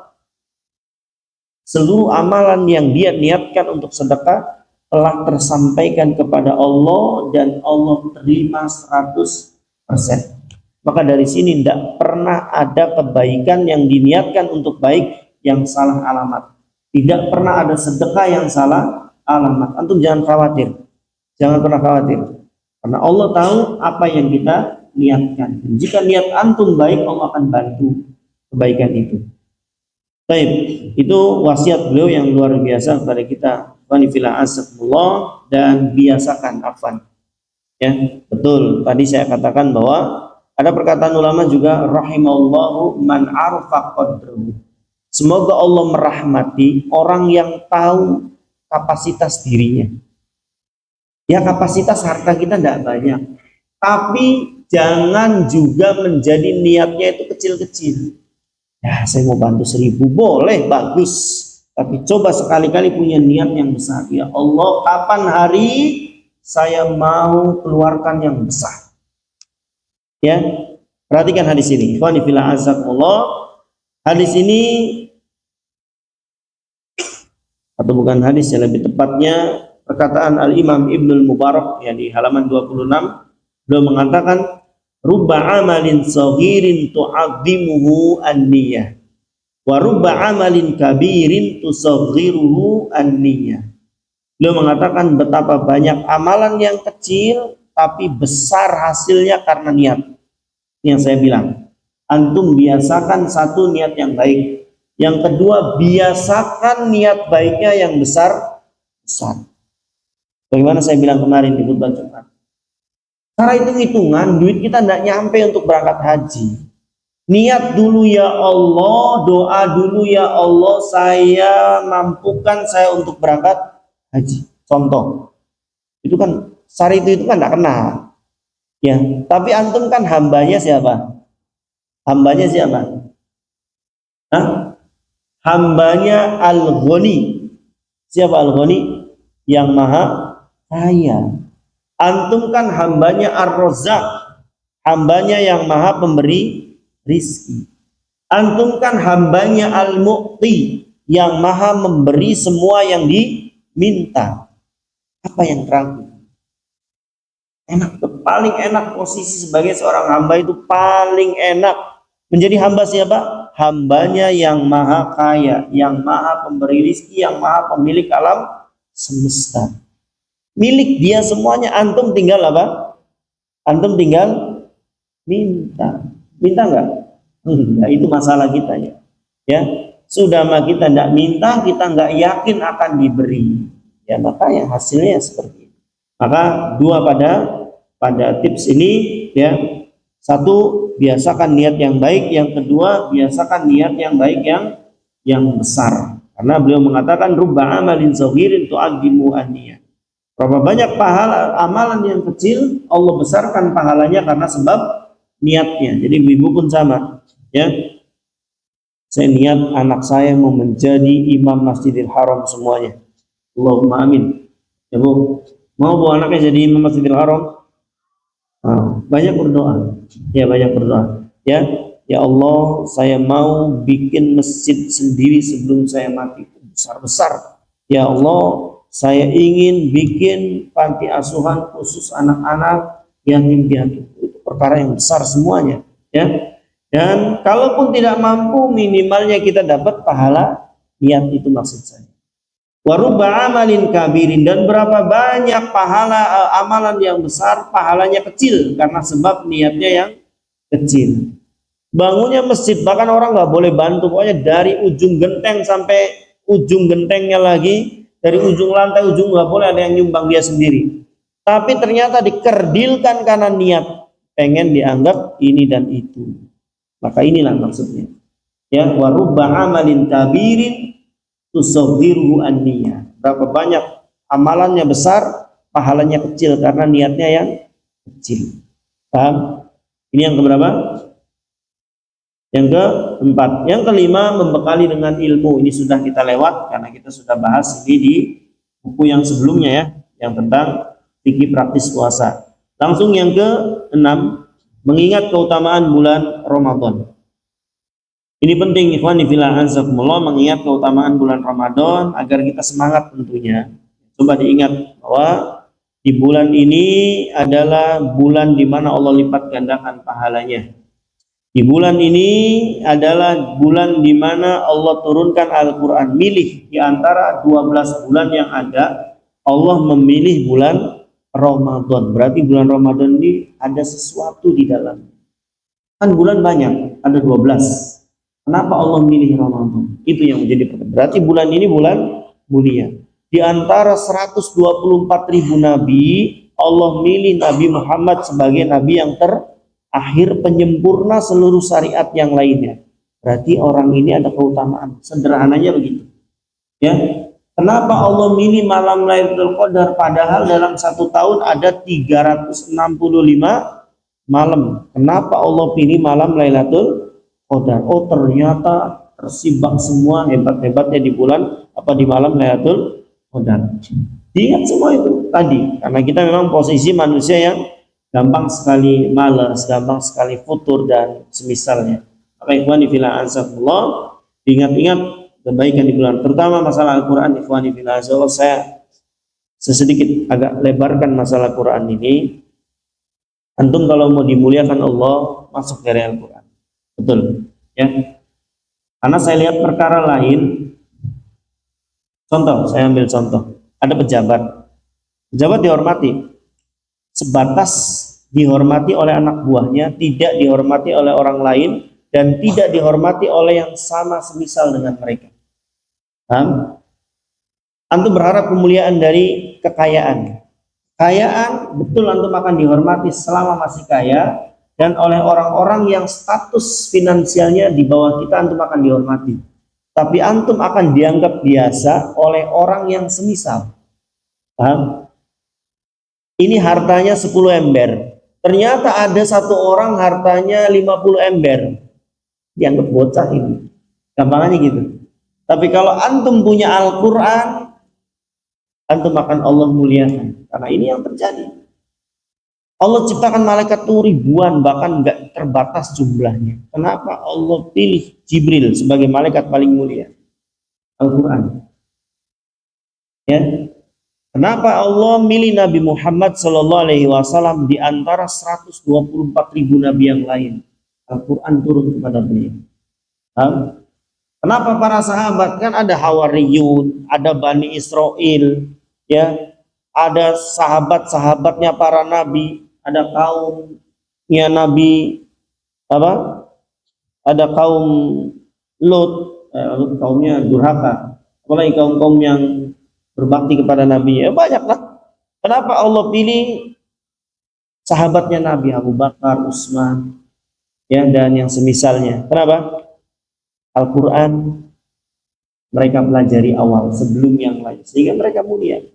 seluruh amalan yang dia niatkan untuk sedekah telah tersampaikan kepada Allah dan Allah terima 100%. Maka dari sini tidak pernah ada kebaikan yang diniatkan untuk baik yang salah alamat. Tidak pernah ada sedekah yang salah alamat. Antum jangan khawatir. Jangan pernah khawatir. Karena Allah tahu apa yang kita niatkan. Dan jika niat antum baik, Allah akan bantu kebaikan itu. Baik, itu wasiat beliau yang luar biasa kepada kita. Wanifillah asakumullah, dan biasakan afwan. Ya, betul. Tadi saya katakan bahwa ada perkataan ulama juga, rahimallahu man arfa qadrahu. Semoga Allah merahmati orang yang tahu kapasitas dirinya. Ya, kapasitas harta kita tidak banyak, tapi jangan juga menjadi niatnya itu kecil-kecil. Ya, saya mau bantu 1000, boleh, bagus. Tapi coba sekali-kali punya niat yang besar. Ya Allah, kapan hari saya mau keluarkan yang besar? Ya, Perhatikan hadis ini. Ikhwani fillah azakumullah. Hadis ini, atau bukan hadis, ya lebih tepatnya perkataan Al-Imam Ibnul Mubarak ya di halaman 26, beliau mengatakan rubba amalin saghirin tu'azzimuhu an-niyah wa rubba amalin kabirin tusaghiruhu an-niyah. Beliau mengatakan betapa banyak amalan yang kecil tapi besar hasilnya karena niat. Ini yang saya bilang, antum biasakan satu niat yang baik, yang kedua biasakan niat baiknya yang besar. Bagaimana saya bilang kemarin di khutbah Jumat, cara hitung-hitungan duit kita tidak nyampe untuk berangkat haji. Niat dulu ya Allah, doa dulu ya Allah, saya mampukan saya untuk berangkat haji. Contoh, itu kan cara itu kan tidak kena. Ya, tapi antum kan hambanya siapa? Hambanya siapa? Hah? Hambanya Al-Ghani. Siapa Al-Ghani? Yang maha kaya. Antum kan hambanya Ar-Razzaq, hambanya yang maha pemberi rizki. Antum kan hambanya Al-Mu'ti, yang maha memberi semua yang diminta. Apa yang terakhir? Enak, paling enak posisi sebagai seorang hamba itu paling enak. Menjadi hamba siapa? Hambanya yang maha kaya, yang maha pemberi rizki, yang maha pemilik alam semesta. Milik dia semuanya, antum tinggal apa? Antum tinggal minta. Minta enggak? Enggak, itu masalah kita ya. Ya, sudah mah kita enggak minta, kita enggak yakin akan diberi. Ya, makanya hasilnya seperti itu. Maka dua pada tips ini ya. Satu, biasakan niat yang baik, yang kedua biasakan niat yang baik yang besar. Karena beliau mengatakan rubba amalin saghirin tu'addimu an-niyah. Berapa banyak pahala amalan yang kecil Allah besarkan pahalanya karena sebab niatnya. Jadi ibu pun sama ya. Saya niat anak saya mau menjadi imam Masjidil Haram semuanya. Allahumma amin. Ya Bu, mau Bu anaknya jadi imam Masjidil Haram? Banyak berdoa. Ya, banyak berdoa. Ya, ya Allah, saya mau bikin masjid sendiri sebelum saya mati, besar-besar. Ya Allah, saya ingin bikin panti asuhan khusus anak-anak yatim piatu. Itu perkara yang besar semuanya, ya. Dan kalaupun tidak mampu, minimalnya kita dapat pahala niat, itu maksud saya. Warubba amalin kabirin, dan berapa banyak pahala amalan yang besar pahalanya kecil karena sebab niatnya yang kecil. Bangunnya masjid, bahkan orang nggak boleh bantu, pokoknya dari ujung genteng sampai ujung gentengnya lagi, dari ujung lantai ujung, nggak boleh ada yang nyumbang, dia sendiri. Tapi ternyata dikerdilkan karena niat pengen dianggap ini dan itu. Maka inilah maksudnya. Ya, warubba amalin kabirin tusaghiruhu an-niyah. Berapa banyak amalannya besar, pahalanya kecil karena niatnya yang kecil. Paham? Ini yang keberapa? Yang keempat. Yang kelima, membekali dengan ilmu. Ini sudah kita lewat karena kita sudah bahas ini di buku yang sebelumnya ya, yang tentang fikih praktis puasa. Langsung yang keenam, mengingat keutamaan bulan Ramadan. Ini penting ikhwani fillah azakumullah, mengingat keutamaan bulan Ramadan agar kita semangat tentunya. Coba diingat bahwa di bulan ini adalah bulan di mana Allah lipat gandakan pahalanya. Di bulan ini adalah bulan di mana Allah turunkan Al-Quran. Milih di antara 12 bulan yang ada, Allah memilih bulan Ramadan. Berarti bulan Ramadan ini ada sesuatu di dalamnya. Kan bulan banyak, ada 12. Kenapa Allah milih Ramadan? Itu yang menjadi pertanyaan. Berarti bulan ini bulan mulia. Di antara 124.000 nabi, Allah milih Nabi Muhammad sebagai nabi yang terakhir, penyempurna seluruh syariat yang lainnya. Berarti orang ini ada keutamaan. Sederhananya begitu. Ya. Kenapa Allah milih malam Lailatul Qadar padahal dalam satu tahun ada 365 malam? Kenapa Allah pilih malam Lailatul Qadar? Oh, ternyata tersibak semua hebat-hebatnya di bulan di malam Lailatul Qadar. Diingat semua itu tadi, karena kita memang posisi manusia yang gampang sekali malas, gampang sekali futur dan semisalnya. Maka ikhwani fillah azakumullah, ingat-ingat kebaikan di bulan, terutama masalah Al-Quran. Ikhwani fillah azakumullah, saya sesedikit agak lebarkan masalah Quran ini. Antum kalau mau dimuliakan Allah, masuk dari Al-Quran. Betul, ya. Karena saya lihat perkara lain. Contoh, saya ambil contoh. Ada pejabat. Pejabat dihormati. Sebatas dihormati oleh anak buahnya, tidak dihormati oleh orang lain, dan tidak dihormati oleh yang sama semisal dengan mereka. Paham? Antum berharap kemuliaan dari kekayaan. Kekayaan, betul antum akan dihormati selama masih kaya, dan oleh orang-orang yang status finansialnya di bawah kita, antum akan dihormati. Tapi antum akan dianggap biasa oleh orang yang semisal. Paham? Ini hartanya 10 ember. Ternyata ada satu orang hartanya 50 ember. Dianggap bocah ini. Gampangannya gitu. Tapi kalau antum punya Al-Quran, antum akan Allah muliakan. Karena ini yang terjadi. Allah ciptakan malaikat itu ribuan, bahkan nggak terbatas jumlahnya. Kenapa Allah pilih Jibril sebagai malaikat paling mulia? Al-Quran. Ya. Kenapa Allah milih Nabi Muhammad SAW di antara 124.000 nabi yang lain? Al-Quran turun kepada beliau. Kenapa para sahabat? Kan ada Hawariyun, ada Bani Israel, ya, ada sahabat-sahabatnya para nabi, ada kaumnya Nabi apa? Ada kaum Lut, kaumnya durhaka. Apalagi kaum-kaum yang berbakti kepada Nabi, ya banyaklah. Kenapa Allah pilih sahabatnya Nabi Abu Bakar, Utsman, ya, dan yang semisalnya? Kenapa? Al-Quran mereka pelajari awal sebelum yang lain, sehingga mereka mulia.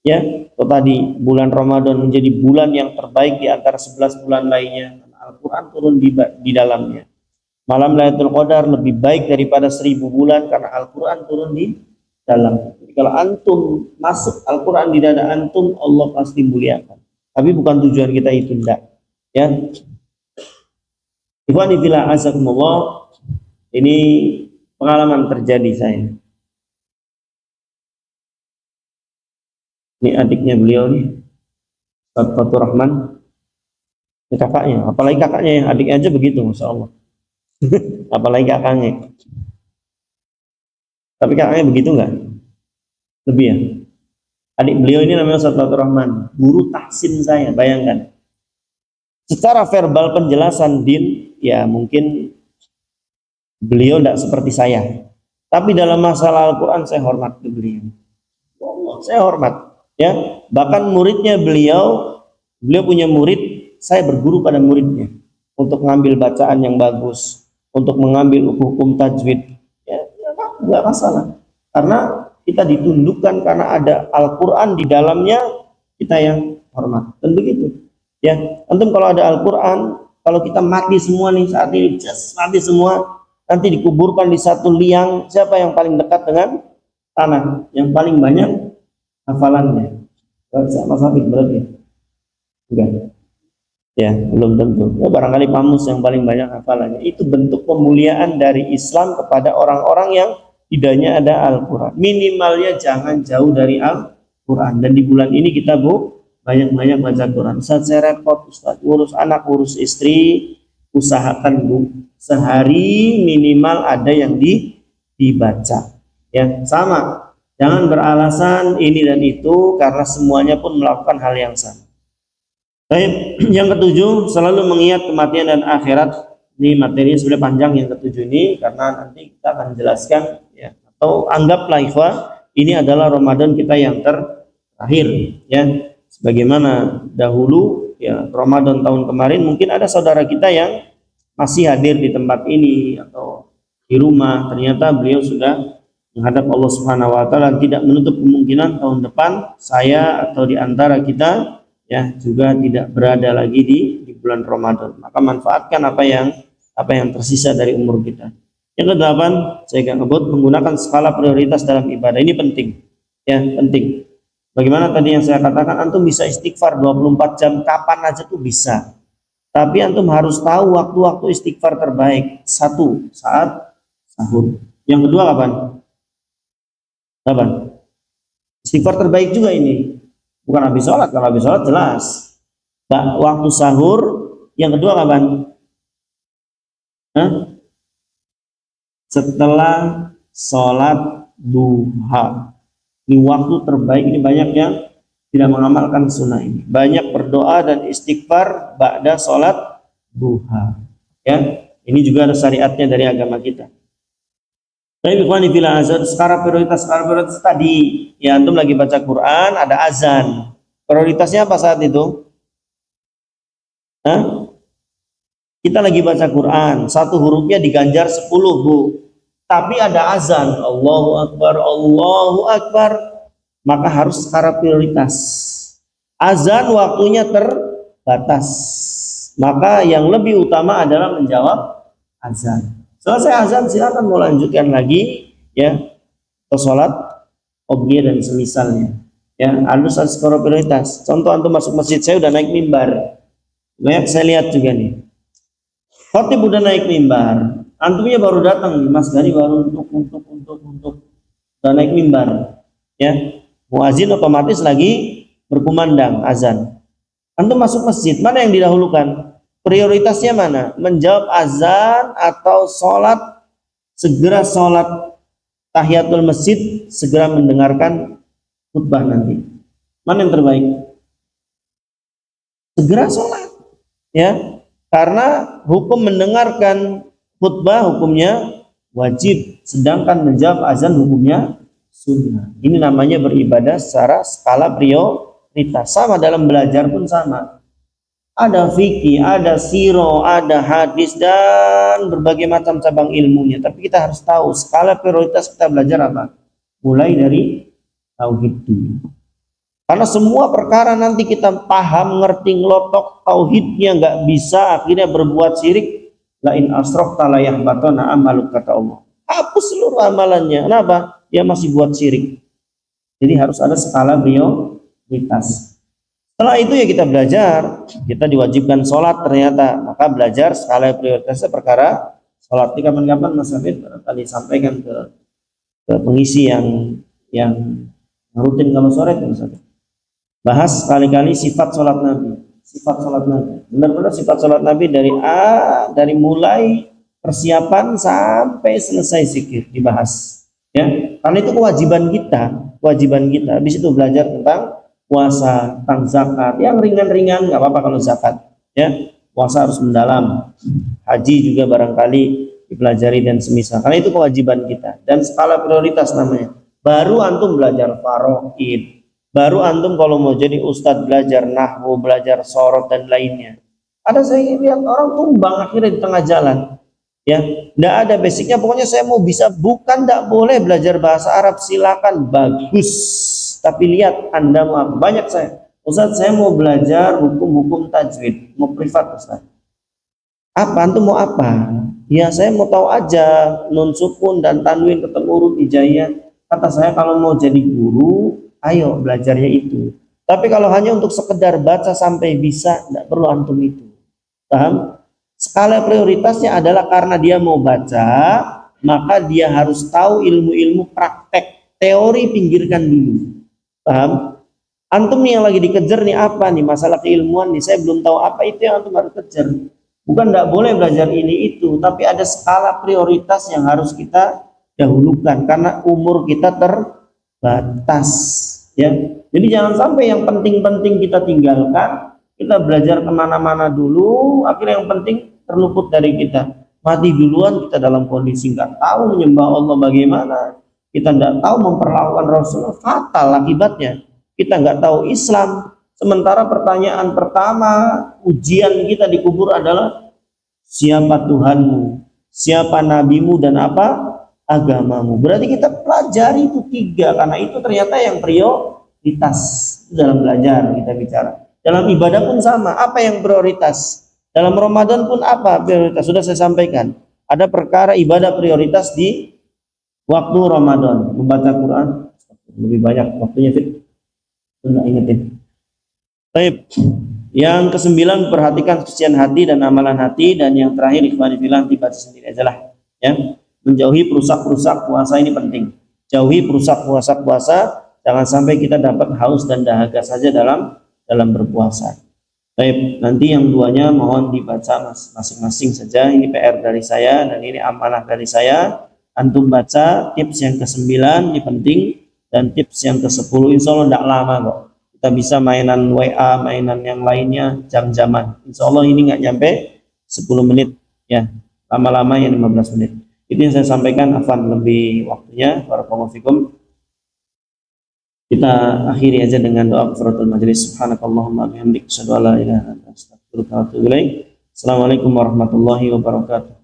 Ya, tadi bulan Ramadan menjadi bulan yang terbaik di antara 11 bulan lainnya. Al-Quran turun di dalamnya. Malam Lailatul Qadar lebih baik daripada 1000 bulan karena Al-Quran turun di dalam. Jadi kalau antum masuk Al-Quran di dada antum, Allah pasti muliakan. Tapi bukan tujuan kita itu, enggak. Ya. Ikhwani fillah azakumullah, ini pengalaman terjadi saya. Ini adiknya beliau nih, Ustaz Fatur Rahman. Ini kakaknya, apalagi kakaknya yang adiknya aja begitu, Masya Allah. Apalagi kakaknya. Tapi kakaknya begitu enggak? Lebih ya. Adik beliau ini namanya Ustaz Fatur Rahman, guru tahsin saya, bayangkan. Secara verbal penjelasan din, ya mungkin beliau tidak seperti saya. Tapi dalam masalah Al-Quran saya hormat ke beliau. Allah, saya hormat. Ya, bahkan muridnya beliau punya murid, saya berguru pada muridnya untuk mengambil bacaan yang bagus, untuk mengambil hukum tajwid. Ya, nggak masalah. Karena kita ditundukkan karena ada Al-Quran di dalamnya, kita yang hormat. Dan begitu. Ya, antum kalau ada Al-Quran, kalau kita mati semua nih saat ini, mati semua, nanti dikuburkan di satu liang, siapa yang paling dekat dengan tanah? Yang paling banyak hafalannya. Sama Sabit berarti? Enggak. Ya, belum tentu. Ya, barangkali Pamus yang paling banyak hafalannya. Itu bentuk pemuliaan dari Islam kepada orang-orang yang tidaknya ada Al-Quran. Minimalnya jangan jauh dari Al-Quran. Dan di bulan ini kita banyak-banyak baca Quran. Saat saya repot, Ustaz, urus anak, urus istri, usahakan sehari minimal ada yang dibaca. Ya, sama. Jangan beralasan ini dan itu karena semuanya pun melakukan hal yang sama. Baik, yang ketujuh, selalu mengingat kematian dan akhirat. Ini materi sebenarnya panjang yang ketujuh ini karena nanti kita akan jelaskan, ya. Atau anggaplah ikhwah, ini adalah Ramadan kita yang terakhir, ya. Sebagaimana dahulu, ya, Ramadan tahun kemarin mungkin ada saudara kita yang masih hadir di tempat ini atau di rumah, ternyata beliau sudah menghadap Allah Subhanahu wa taala, tidak menutup kemungkinan tahun depan saya atau di antara kita, ya, juga tidak berada lagi di bulan Ramadan. Maka manfaatkan apa yang tersisa dari umur kita. Yang kedelapan, saya akan ngebut menggunakan skala prioritas dalam ibadah. Ini penting, ya, penting. Bagaimana tadi yang saya katakan, antum bisa istighfar 24 jam kapan aja tuh bisa. Tapi antum harus tahu waktu-waktu istighfar terbaik. Satu, saat sahur. Yang kedua kapan? Kapan? Istighfar terbaik juga ini. Bukan habis sholat. Kalau habis sholat jelas. Waktu sahur. Yang kedua kapan? Hah? Setelah sholat duha. Ini waktu terbaik. Ini banyak yang tidak mengamalkan sunnah ini. Banyak berdoa dan istighfar ba'da sholat duha. Ya, ini juga ada syariatnya dari agama kita. Tapi ikhwani fillah azan, sekarang prioritas tadi, ya antum lagi baca Quran, ada azan. Prioritasnya apa saat itu? Hah? Kita lagi baca Quran, satu hurufnya diganjar 10, Bu. Tapi ada azan, Allahu Akbar, Allahu Akbar. Maka harus secara prioritas. Azan waktunya terbatas. Maka yang lebih utama adalah menjawab azan. Selesai azan silakan mau lanjutkan lagi ya ke sholat qobliyah dan semisalnya. Ya, harus skala prioritas. Contoh antum masuk masjid, saya udah naik mimbar. Banyak saya lihat juga nih. Khotib udah naik mimbar, antumnya baru datang nih, Mas Gani baru untuk udah naik mimbar. Ya, muazin otomatis lagi berkumandang azan. Antum masuk masjid, mana yang didahulukan? Prioritasnya mana? Menjawab azan atau sholat, segera sholat tahiyatul masjid, segera mendengarkan khutbah nanti. Mana yang terbaik? Segera sholat. Ya, karena hukum mendengarkan khutbah hukumnya wajib, sedangkan menjawab azan hukumnya sunnah. Ini namanya beribadah secara skala prioritas. Sama dalam belajar pun sama. Ada fikih, ada siro, ada hadis, dan berbagai macam cabang ilmunya. Tapi kita harus tahu skala prioritas kita belajar apa. Mulai dari tauhid dulu. Karena semua perkara nanti kita paham, ngerti, ngelotok tauhidnya nggak bisa, akhirnya berbuat syirik. La in asrafta la yahbatana amaluk, kata Allah. Hapus seluruh amalannya. Kenapa? Dia masih buat syirik. Jadi harus ada skala prioritas. Setelah itu ya kita belajar, kita diwajibkan sholat ternyata, maka belajar skala prioritasnya perkara sholat. Di kapan-kapan Mas Hafid kali sampaikan ke pengisi yang rutin kalau sore Mas Hafid. Bahas sekali-kali sifat sholat Nabi, benar-benar sifat sholat Nabi dari mulai persiapan sampai selesai zikir dibahas. Ya, karena itu kewajiban kita. Habis itu belajar tentang puasa, tentang zakat, yang ringan-ringan nggak apa-apa kalau zakat. Ya, puasa harus mendalam, haji juga barangkali dipelajari dan semisal. Karena itu kewajiban kita dan skala prioritas namanya. Baru antum belajar faraid, baru antum kalau mau jadi ustadz belajar nahwu, belajar sorot dan lainnya. Ada saya lihat orang tumbang akhirnya di tengah jalan. Ya, tidak ada basicnya. Pokoknya saya mau bisa, bukan tidak boleh belajar bahasa Arab, silakan, bagus. Tapi lihat Anda mau apa. Banyak Ustaz saya mau belajar hukum-hukum tajwid, mau privat Ustaz. Apa antum mau apa? Ya saya mau tahu aja nun sukun dan tanwin ketemu huruf hijaiyah. Kata saya kalau mau jadi guru, ayo belajarnya itu. Tapi kalau hanya untuk sekedar baca sampai bisa, tidak perlu antum itu. Paham? Skala prioritasnya adalah karena dia mau baca, maka dia harus tahu ilmu-ilmu praktek. Teori pinggirkan dulu. Paham? Antum nih yang lagi dikejar nih apa nih, masalah keilmuan nih, saya belum tahu apa itu yang antum harus kejar. Bukan tidak boleh belajar ini itu, tapi ada skala prioritas yang harus kita dahulukan karena umur kita terbatas. Ya, jadi jangan sampai yang penting-penting kita tinggalkan. Kita belajar kemana-mana dulu, akhirnya yang penting terluput dari kita. Mati duluan kita dalam kondisi nggak tahu menyembah Allah bagaimana. Kita nggak tahu memperlakukan Rasulullah, fatal akibatnya. Kita nggak tahu Islam. Sementara pertanyaan pertama, ujian kita di kubur adalah siapa Tuhanmu, siapa nabimu, dan apa agamamu. Berarti kita pelajari itu 3, karena itu ternyata yang prioritas dalam belajar kita bicara. Dalam ibadah pun sama, apa yang prioritas? Dalam Ramadan pun apa prioritas? Sudah saya sampaikan. Ada perkara ibadah prioritas di waktu Ramadan. Membaca Quran lebih banyak waktunya. Enggak ingetin. Baik. Yang kesembilan, perhatikan kesucian hati dan amalan hati, dan yang terakhir ikhwani fillah, dibaca sendiri aja lah ya. Menjauhi perusak-perusak puasa ini penting. Jauhi perusak-perusak puasa, jangan sampai kita dapat haus dan dahaga saja dalam berpuasa. Baik, nanti yang duanya mohon dibaca masing-masing saja. Ini PR dari saya dan ini amanah dari saya. Antum baca tips yang ke-9 ini penting, dan tips yang ke-10 insya Allah tidak lama kok. Kita bisa mainan WA, mainan yang lainnya jam-jaman. Insya Allah ini nggak nyampe 10 menit ya. Lama-lama ya 15 menit. Itu yang saya sampaikan. Afwan lebih waktunya. Barakallahu fikum. Kita akhiri aja dengan doa kafaratul majelis. Subhanakallahumma bihamdik asyhadu an la ilaha illa anta astaghfiruka wa atubu ilaik. Assalamualaikum warahmatullahi wabarakatuh.